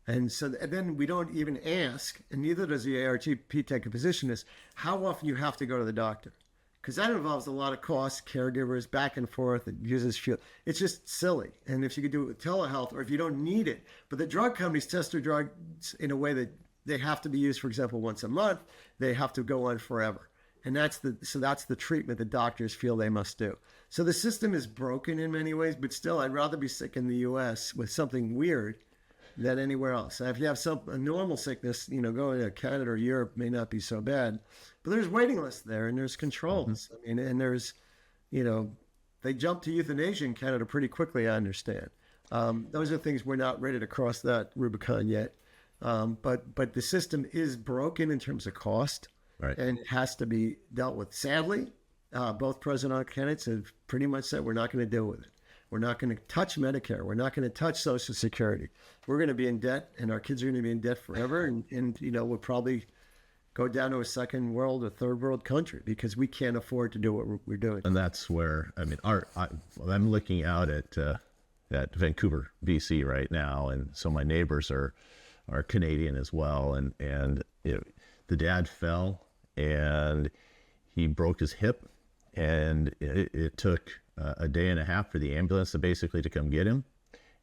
And then we don't even ask, and neither does the ARTP take a position, is how often you have to go to the doctor. Because that involves a lot of costs, caregivers, back and forth, it uses fuel. It's just silly. And if you could do it with telehealth, or if you don't need it, but the drug companies test their drugs in a way that they have to be used, for example, once a month, they have to go on forever. And that's the treatment that doctors feel they must do. So the system is broken in many ways, but still, I'd rather be sick in the U.S. with something weird than anywhere else. And if you have a normal sickness, going to Canada or Europe may not be so bad, but there's waiting lists there and there's controls. I mean, and there's, they jump to euthanasia in Canada pretty quickly, I understand. Those are things we're not ready to cross that Rubicon yet. But the system is broken in terms of cost, right, and it has to be dealt with. Sadly, both presidential candidates have pretty much said we're not going to deal with it. We're not going to touch Medicare. We're not going to touch Social Security. We're going to be in debt, and our kids are going to be in debt forever. And we'll probably go down to a second world or third world country because we can't afford to do what we're doing. And that's where, I mean, I'm looking out at Vancouver, BC right now. And so my neighbors are Canadian as well. And the dad fell and he broke his hip, and it took a day and a half for the ambulance to come get him.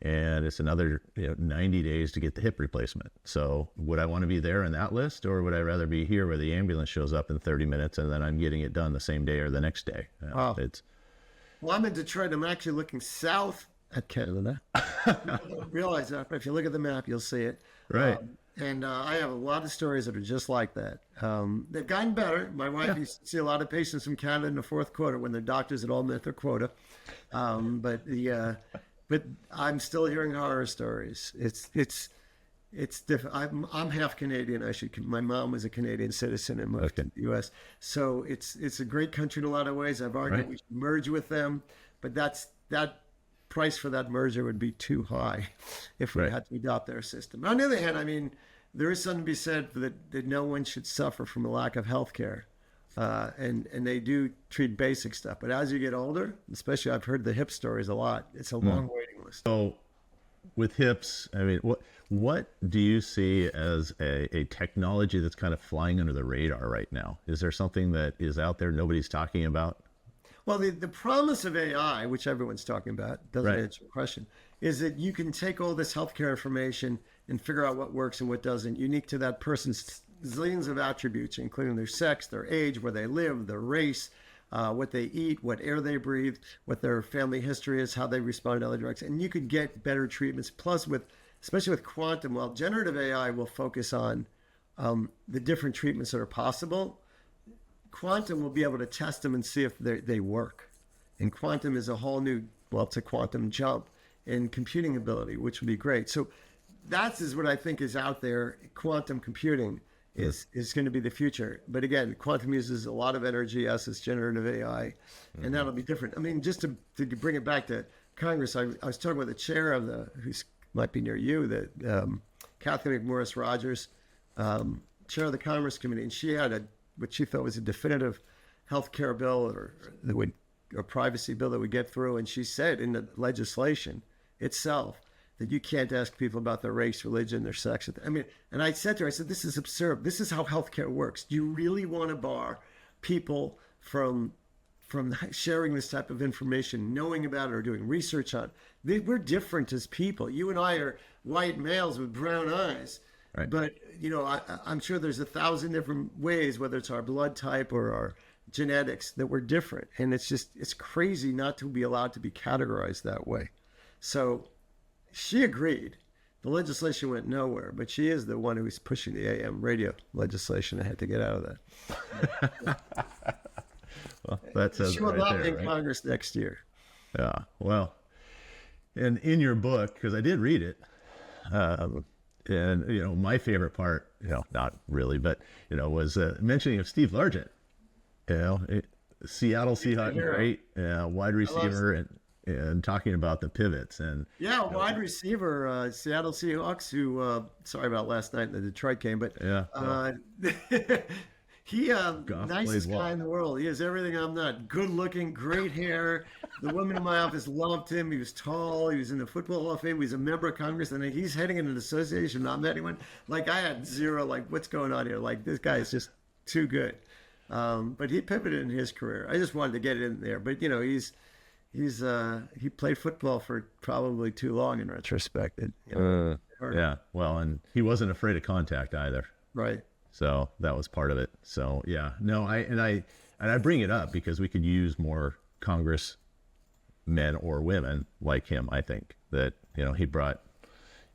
And it's another 90 days to get the hip replacement. So would I want to be there in that list, or would I rather be here where the ambulance shows up in 30 minutes and then I'm getting it done the same day or the next day? Wow. Well, I'm in Detroit. I'm actually looking south at Canada. I don't realize that, but if you look at the map, you'll see it. Right. And I have a lot of stories that are just like that. They've gotten better. My wife used to see a lot of patients from Canada in the fourth quarter when their doctors had all met their quota. But I'm still hearing horror stories. It's different. I'm half Canadian. My mom was a Canadian citizen and moved to the U.S. So it's a great country in a lot of ways. I've argued we should merge with them, but that price for that merger would be too high if we had to adopt their system. On the other hand, I mean, there is something to be said that no one should suffer from a lack of health care. And they do treat basic stuff. But as you get older, especially I've heard the hip stories a lot, it's a long waiting list. So with hips, I mean, what do you see as a technology that's kind of flying under the radar right now? Is there something that is out there nobody's talking about? Well, the promise of AI, which everyone's talking about, doesn't answer the question, is that you can take all this healthcare information and figure out what works and what doesn't, unique to that person's zillions of attributes, including their sex, their age, where they live, their race, what they eat, what air they breathe, what their family history is, how they respond to other drugs. And you could get better treatments. Plus, especially with quantum, well, generative AI will focus on the different treatments that are possible. Quantum will be able to test them and see if they work. And quantum is a whole new, it's a quantum jump in computing ability, which would be great. So that is what I think is out there. Quantum computing is going to be the future. But again, quantum uses a lot of energy, as is generative AI, and that'll be different. I mean, just to bring it back to Congress, I was talking with the chair of who might be near you, the Kathy McMorris Rogers, chair of the Commerce Committee, and she had what she thought was a definitive health care bill or privacy bill that would get through. And she said in the legislation itself that you can't ask people about their race, religion, their sex. I mean, and I said to her, this is absurd. This is how healthcare works. Do you really want to bar people from from sharing this type of information, knowing about it or doing research on it. We're different as people. You and I are white males with brown eyes. Right. But, I'm sure there's 1,000 different ways, whether it's our blood type or our genetics, that we're different. And it's crazy not to be allowed to be categorized that way. So she agreed. The legislation went nowhere, but she is the one who's pushing the AM radio legislation. I had to get out of that. Well, that says She will right not there, be in right? Congress next year. Yeah. Well, and in your book, because I did read it, and my favorite part, not really, but was mentioning of Steve Largent. Seattle Seahawks, great wide receiver, and talking about the pivots and Wide receiver, Seattle Seahawks, who sorry about last night in the Detroit game, but he nicest guy in the world. He is everything I'm not. Good looking, great hair. The women in my office loved him. He was tall. He was in the Football Hall of Fame. He was a member of Congress, and he's heading in an association. Not met anyone. Like, I had zero. Like, what's going on here? Like, this guy is just too good. But he pivoted in his career. I just wanted to get it in there. But he played football for probably too long in retrospect. Yeah. Well, and he wasn't afraid of contact either. Right. So that was part of it. So yeah, no, I bring it up because we could use more Congress men or women like him. I think that he brought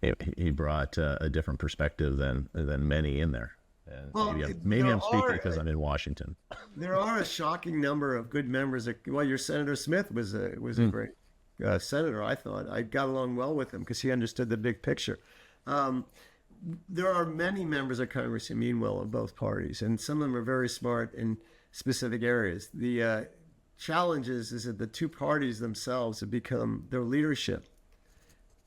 a different perspective than many in there. And maybe I'm speaking because I'm in Washington. There are a shocking number of good members. Your Senator Smith was a great senator. I thought I got along well with him because he understood the big picture. There are many members of Congress who mean well of both parties, and some of them are very smart in specific areas. The challenge is that the two parties themselves have become, their leadership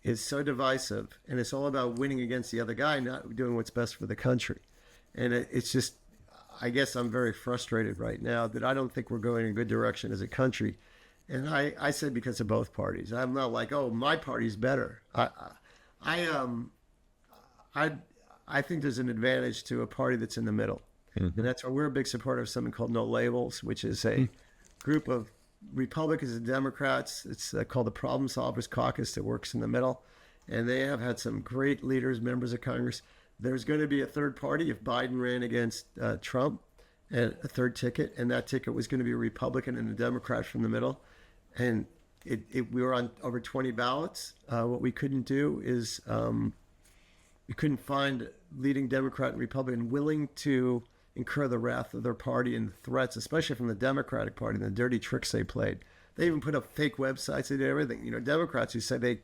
is so divisive, and it's all about winning against the other guy, not doing what's best for the country. And it's just, I guess I'm very frustrated right now that I don't think we're going in a good direction as a country. And I said because of both parties. I'm not like, oh, my party's better. I think there's an advantage to a party that's in the middle. Mm-hmm. And that's why we're a big supporter of something called No Labels, which is a group of Republicans and Democrats. It's called the Problem Solvers Caucus that works in the middle. And they have had some great leaders, members of Congress. There's going to be a third party if Biden ran against Trump, and a third ticket. And that ticket was going to be a Republican and a Democrat from the middle. And we were on over 20 ballots. What we couldn't do is we couldn't find leading Democrat and Republican willing to incur the wrath of their party and the threats, especially from the Democratic Party and the dirty tricks they played. They even put up fake websites. They did everything. Democrats who say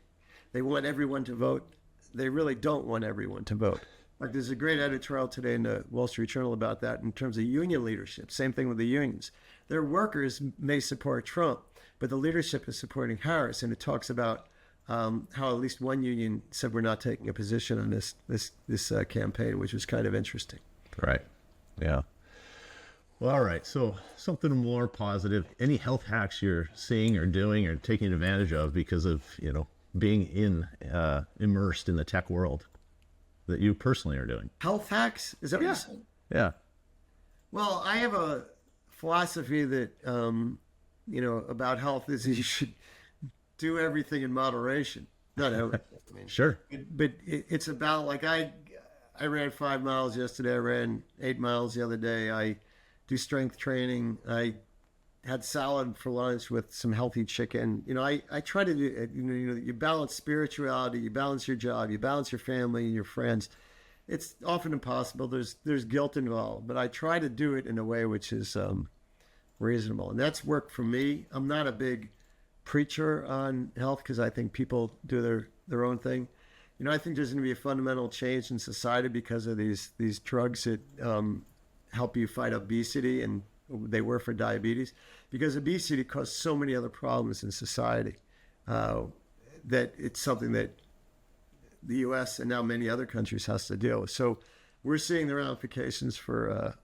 they want everyone to vote, they really don't want everyone to vote. Like, there's a great editorial today in the Wall Street Journal about that in terms of union leadership. Same thing with the unions. Their workers may support Trump, but the leadership is supporting Harris, and it talks about how at least one union said we're not taking a position on this campaign, which was kind of interesting. Right. Yeah. Well, all right. So something more positive. Any health hacks you're seeing or doing or taking advantage of because of being immersed in the tech world that you personally are doing? Health hacks? Is that what you're saying? Yeah. Well, I have a philosophy that about health is you should do everything in moderation. Not everything. Sure. But it's about, like, I ran 5 miles yesterday. I ran 8 miles the other day. I do strength training. I had salad for lunch with some healthy chicken. I try to do, you balance spirituality, you balance your job, you balance your family and your friends. It's often impossible. There's guilt involved, but I try to do it in a way which is reasonable. And that's worked for me. I'm not a big preacher on health because I think people do their own thing. I think there's going to be a fundamental change in society because of these drugs that help you fight obesity, and they were for diabetes, because obesity causes so many other problems in society that it's something that the U.S. and now many other countries has to deal with. So we're seeing the ramifications for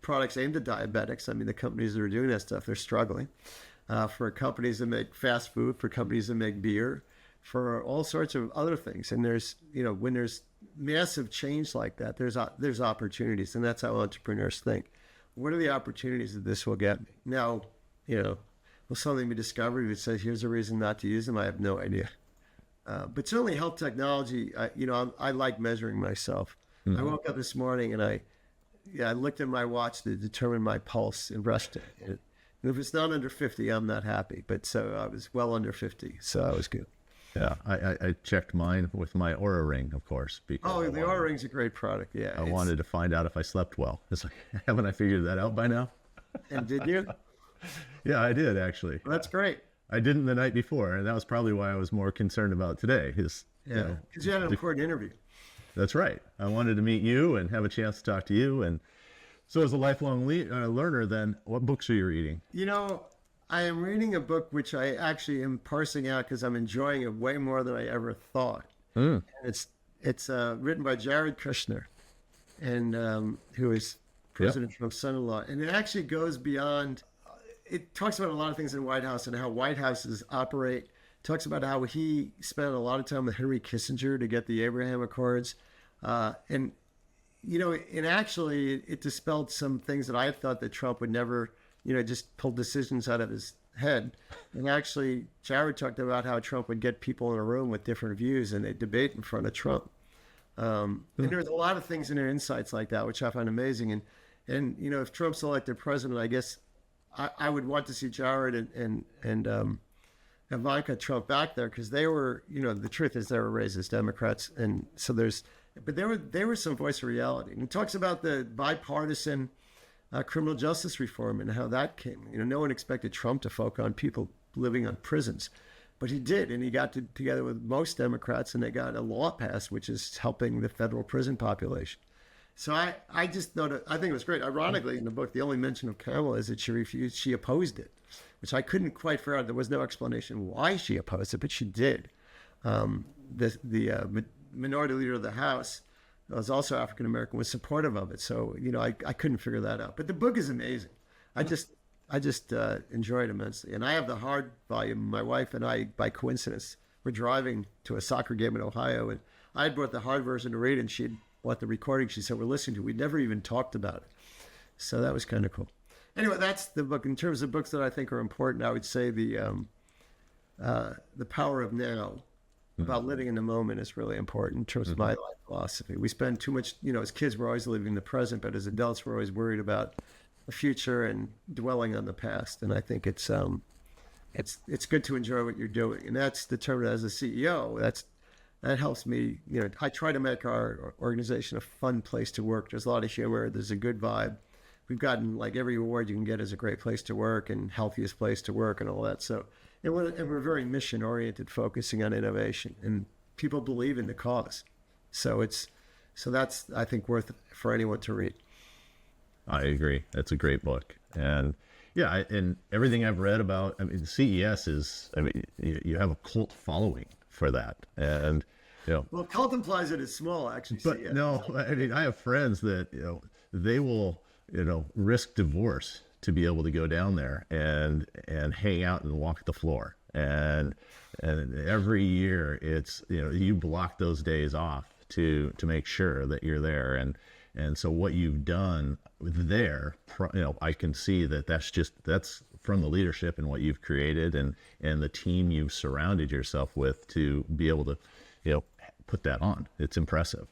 products aimed at diabetics. I mean, the companies that are doing that stuff, they're struggling. For companies that make fast food, for companies that make beer, for all sorts of other things. And there's, when there's massive change like that, there's opportunities, and that's how entrepreneurs think. What are the opportunities that this will get me? Now, will something be discovered that says here's a reason not to use them? I have no idea. But certainly health technology, I like measuring myself. I woke up this morning and I looked at my watch to determine my pulse and rushed it. And if it's not under 50, I'm not happy. But so I was well under 50, so I was good. Yeah, I checked mine with my Oura Ring, of course. Because the Oura Ring's a great product. Yeah, I wanted to find out if I slept well. It's like, haven't I figured that out by now? And did you? Yeah, I did actually. Well, that's great. I didn't the night before, and that was probably why I was more concerned about today. Because you had an important interview. That's right. I wanted to meet you and have a chance to talk to you. And so, as a lifelong learner, then what books are you reading? I am reading a book which I actually am parsing out because I'm enjoying it way more than I ever thought. And it's written by Jared Kushner, and who is President Trump's son-in-law, and it actually goes beyond. It talks about a lot of things in the White House and how White Houses operate. It talks about how he spent a lot of time with Henry Kissinger to get the Abraham Accords. And actually it dispelled some things that I thought that Trump would never, just pull decisions out of his head. And actually, Jared talked about how Trump would get people in a room with different views and they'd debate in front of Trump. And there's a lot of things in their insights like that, which I find amazing. And if Trump's elected president, I guess I would want to see Jared and Ivanka Trump back there because they were, the truth is they were raised as Democrats, and so but they were some voice of reality. And he talks about the bipartisan criminal justice reform and how that came. No one expected Trump to focus on people living on prisons, but he did, and he got together with most Democrats, and they got a law passed, which is helping the federal prison population. So I just thought, I think it was great. Ironically, in the book, the only mention of Kamala is that she opposed it, which I couldn't quite figure out. There was no explanation why she opposed it, but she did. The minority leader of the House was also African-American, was supportive of it. So, I couldn't figure that out. But the book is amazing. I just enjoy it immensely. And I have the hard volume. My wife and I, by coincidence, were driving to a soccer game in Ohio, and I had brought the hard version to read, and she'd bought the recording she said we're listening to. We never even talked about it. So that was kind of cool. Anyway, that's the book. In terms of books that I think are important, I would say the Power of Now, about living in the moment, is really important in terms of my life philosophy. We spend too much, as kids, we're always living in the present, but as adults, we're always worried about the future and dwelling on the past. And I think it's good to enjoy what you're doing. And that's determined as a CEO. That helps me. I try to make our organization a fun place to work. There's a lot of humor. There's a good vibe. We've gotten like every award you can get as a great place to work and healthiest place to work and all that. So, and we're very mission oriented, focusing on innovation, and people believe in the cause. So that's, I think, worth for anyone to read. I agree. That's a great book. And yeah, and everything I've read about, CES is, you have a cult following for that. And, well, cult implies it is small, actually. But CES. no, I have friends that, they will, risk divorce to be able to go down there and hang out and walk the floor. And every year it's, you block those days off to make sure that you're there. And so what you've done there, I can see that's from the leadership and what you've created and the team you've surrounded yourself with to be able to, put that on. It's impressive.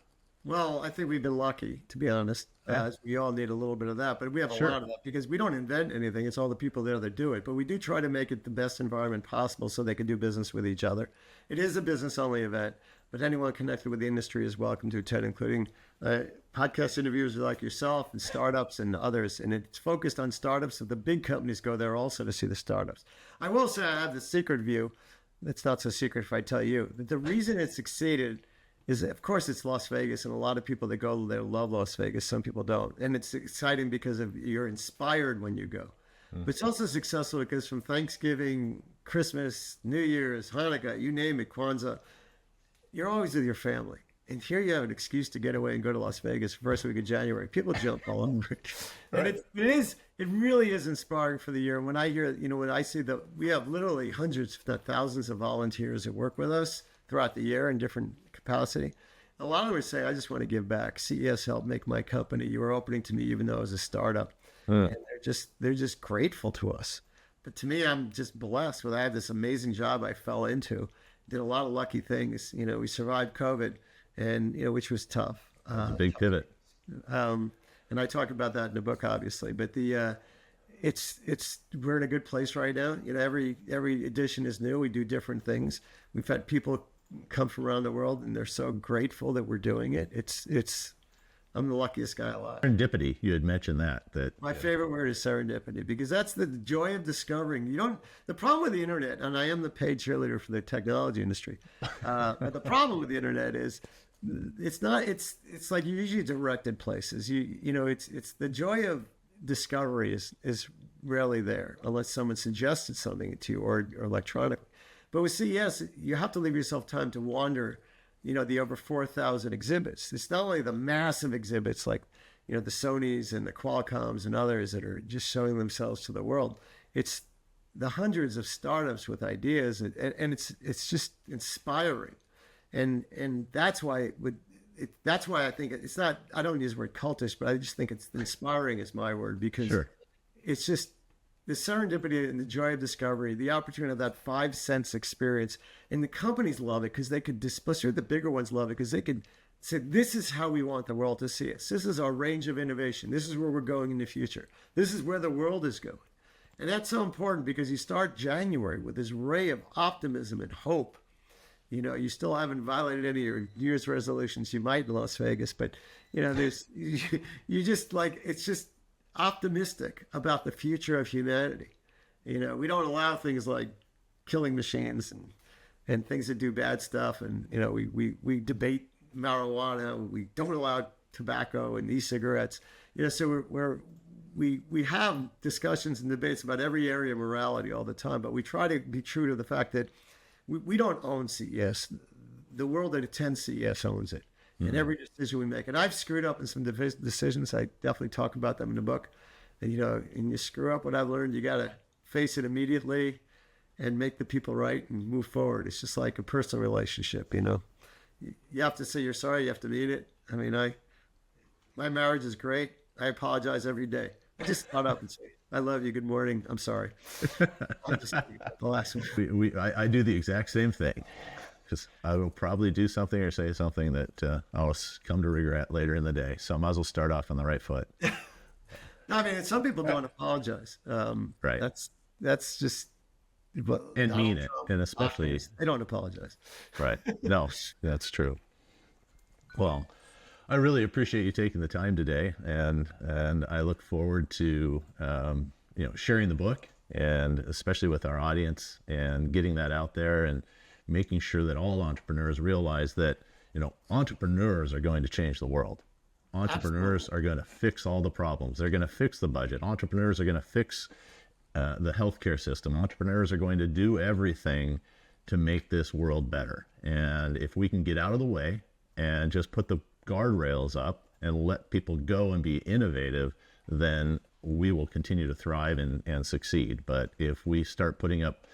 Well, I think we've been lucky, to be honest. As we all need a little bit of that, but we have a lot of that because we don't invent anything. It's all the people there that do it. But we do try to make it the best environment possible so they can do business with each other. It is a business-only event, but anyone connected with the industry is welcome to attend, including podcast interviews like yourself and startups and others. And it's focused on startups, so the big companies go there also to see the startups. I will say I have the secret view. It's not so secret if I tell you that the reason it succeeded is, of course, it's Las Vegas, and a lot of people that go there love Las Vegas. Some people don't. And it's exciting because you're inspired when you go. But it's also successful because from Thanksgiving, Christmas, New Year's, Hanukkah, you name it, Kwanzaa, you're always with your family. And here you have an excuse to get away and go to Las Vegas first week of January. People jump all over it. And it really is inspiring for the year. And when I hear, when I see that we have literally hundreds, if not thousands of volunteers that work with us throughout the year in different capacity. A lot of them would say, I just want to give back. CES helped make my company. You were opening to me even though I was a startup. And they're just grateful to us. But to me, I'm just blessed with I have this amazing job I fell into. Did a lot of lucky things. We survived COVID, and which was tough. It's a big pivot. And I talk about that in the book, obviously. But it's we're in a good place right now. Every edition is new. We do different things. We've had people come from around the world, and they're so grateful that we're doing it. I'm the luckiest guy alive. Serendipity, you had mentioned that. My favorite word is serendipity, because that's the joy of discovering. The problem with the internet, and I am the paid cheerleader for the technology industry, but the problem with the internet is it's like you're usually directed places. It's the joy of discovery is rarely there unless someone suggested something to you or electronically. But with CES, you have to leave yourself time to wander. The over 4,000 exhibits. It's not only the massive exhibits like, the Sonys and the Qualcomms and others that are just showing themselves to the world. It's the hundreds of startups with ideas, and it's just inspiring. And that's why that's why I think it's not, I don't use the word cultish, but I just think it's inspiring is my word, because Sure. It's just the serendipity and the joy of discovery, the opportunity of that 5 sense experience. And the companies love it because they could especially the bigger ones love it because they could say, this is how we want the world to see us. This is our range of innovation. This is where we're going in the future. This is where the world is going. And that's so important because you start January with this ray of optimism and hope. You still haven't violated any of your New Year's resolutions. You might in Las Vegas, but there's, you just like, it's just optimistic about the future of humanity. We don't allow things like killing machines and things that do bad stuff. And, we debate marijuana. We don't allow tobacco and e-cigarettes, so we have discussions and debates about every area of morality all the time, but we try to be true to the fact that we don't own CES. The world that attends CES owns it. And every decision we make. And I've screwed up in some decisions. I definitely talk about them in the book. And, and you screw up, what I've learned, you got to face it immediately and make the people right and move forward. It's just like a personal relationship, You have to say you're sorry. You have to mean it. I mean, my marriage is great. I apologize every day. I just got up and say, I love you. Good morning. I'm sorry. I'll just the last one. I do the exact same thing. Because I will probably do something or say something that I'll come to regret later in the day. So I might as well start off on the right foot. No, I mean, some people don't apologize. Right. That's just. And mean it. And especially. They don't apologize. Right. No, that's true. Well, I really appreciate you taking the time today. And I look forward to, sharing the book, and especially with our audience, and getting that out there and making sure that all entrepreneurs realize that, entrepreneurs are going to change the world. Entrepreneurs are going to fix all the problems. They're going to fix the budget. Entrepreneurs are going to fix the healthcare system. Entrepreneurs are going to do everything to make this world better. And if we can get out of the way and just put the guardrails up and let people go and be innovative, then we will continue to thrive and succeed. But if we start putting up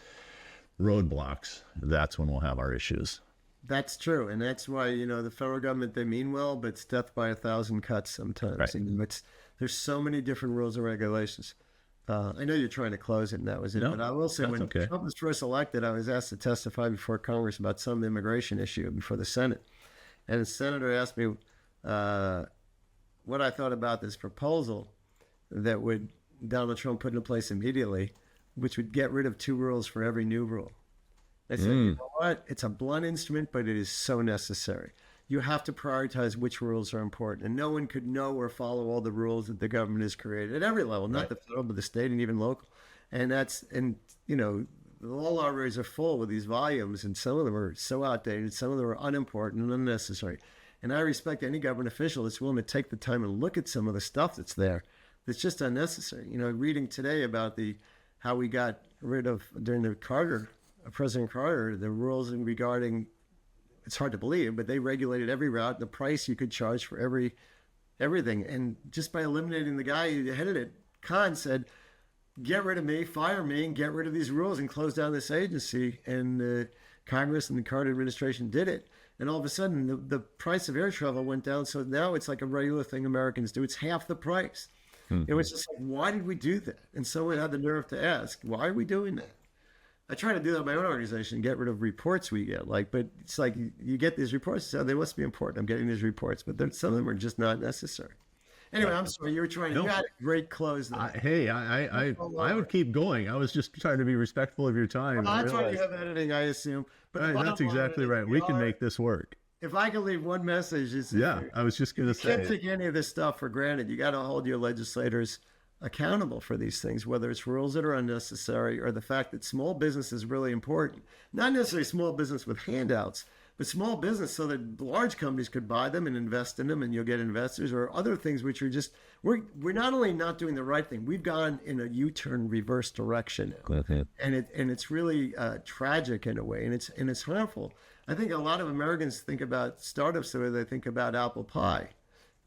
roadblocks, that's when we'll have our issues. That's true. And that's why, the federal government, they mean well, but it's death by 1,000 cuts sometimes. Right. And there's so many different rules and regulations. I know you're trying to close it, and that was it. No, but I will say, when okay. Trump was first elected, I was asked to testify before Congress about some immigration issue before the Senate. And the senator asked me what I thought about this proposal that would Donald Trump put into place immediately, which would get rid of 2 rules for every new rule. I said, you know what? It's a blunt instrument, but it is so necessary. You have to prioritize which rules are important. And no one could know or follow all the rules that the government has created at every level, not the federal, but the state and even local. And all libraries are full with these volumes, and some of them are so outdated, some of them are unimportant and unnecessary. And I respect any government official that's willing to take the time and look at some of the stuff that's there that's just unnecessary. Reading today about how we got rid of, during the President Carter, the rules regarding, it's hard to believe, but they regulated every route, the price you could charge for everything. And just by eliminating the guy who headed it, Khan said, get rid of me, fire me, and get rid of these rules and close down this agency. And Congress and the Carter administration did it. And all of a sudden, the price of air travel went down. So now it's like a regular thing Americans do. It's half the price. It was just like, why did we do that? And someone had the nerve to ask, why are we doing that? I try to do that in my own organization, get rid of reports we get. But it's like you get these reports, so they must be important. I'm getting these reports, but some of them are just not necessary. Anyway, I'm sorry. You were trying to. You had a great close there. I would keep going. I was just trying to be respectful of your time. Well, that's why you have editing, I assume. But That's exactly right. We can make this work. If I can leave one message, is I was just going to say. You can't take any of this stuff for granted. You got to hold your legislators accountable for these things, whether it's rules that are unnecessary or the fact that small business is really important. Not necessarily small business with handouts, but small business so that large companies could buy them and invest in them, and you'll get investors, or other things which are just we're not only not doing the right thing, we've gone in a U-turn reverse direction now. And it's really tragic in a way, and it's harmful. I think a lot of Americans think about startups the way they think about apple pie.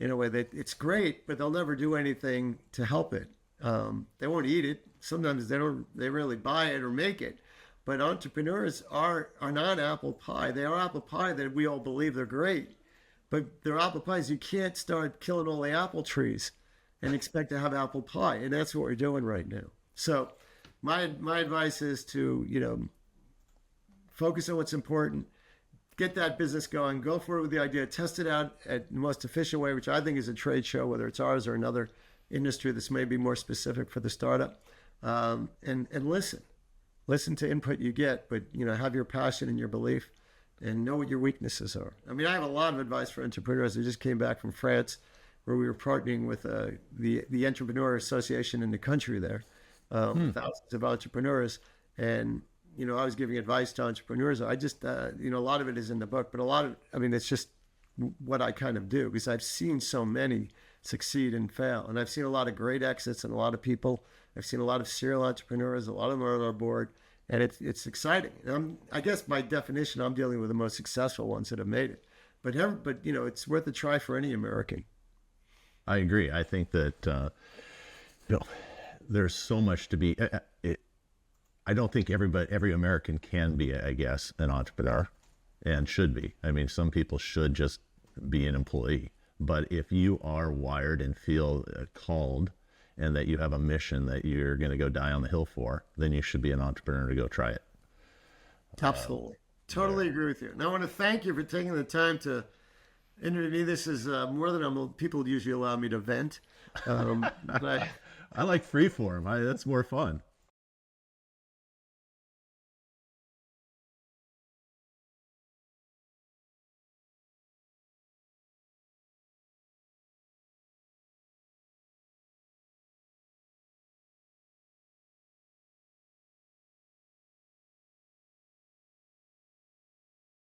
In a way that it's great, but they'll never do anything to help it. They won't eat it. Sometimes they really buy it or make it. But entrepreneurs are not apple pie. They are apple pie that we all believe they're great. But they're apple pies. You can't start killing all the apple trees and expect to have apple pie. And that's what we're doing right now. So my advice is to, focus on what's important. Get that business going. Go for it with the idea. Test it out at the most efficient way, which I think is a trade show, whether it's ours or another industry that's maybe more specific for the startup. And listen. Listen to input you get, but have your passion and your belief, and know what your weaknesses are. I mean, I have a lot of advice for entrepreneurs. I just came back from France, where we were partnering with the Entrepreneur Association in the country there, thousands of entrepreneurs, and I was giving advice to entrepreneurs. I just a lot of it is in the book, but it's just what I kind of do, because I've seen so many succeed and fail, and I've seen a lot of great exits and a lot of people. I've seen a lot of serial entrepreneurs. A lot of them are on our board, and it's exciting. And I guess by definition, I'm dealing with the most successful ones that have made it. But it's worth a try for any American. I agree. I think that there's so much to be. I don't think every American can be, I guess, an entrepreneur, and should be. I mean, some people should just be an employee. But if you are wired and feel called, and that you have a mission that you're going to go die on the hill for, then you should be an entrepreneur to go try it. Absolutely. Totally agree with you. And I want to thank you for taking the time to interview me. This is more than people usually allow me to vent. I like free form. That's more fun.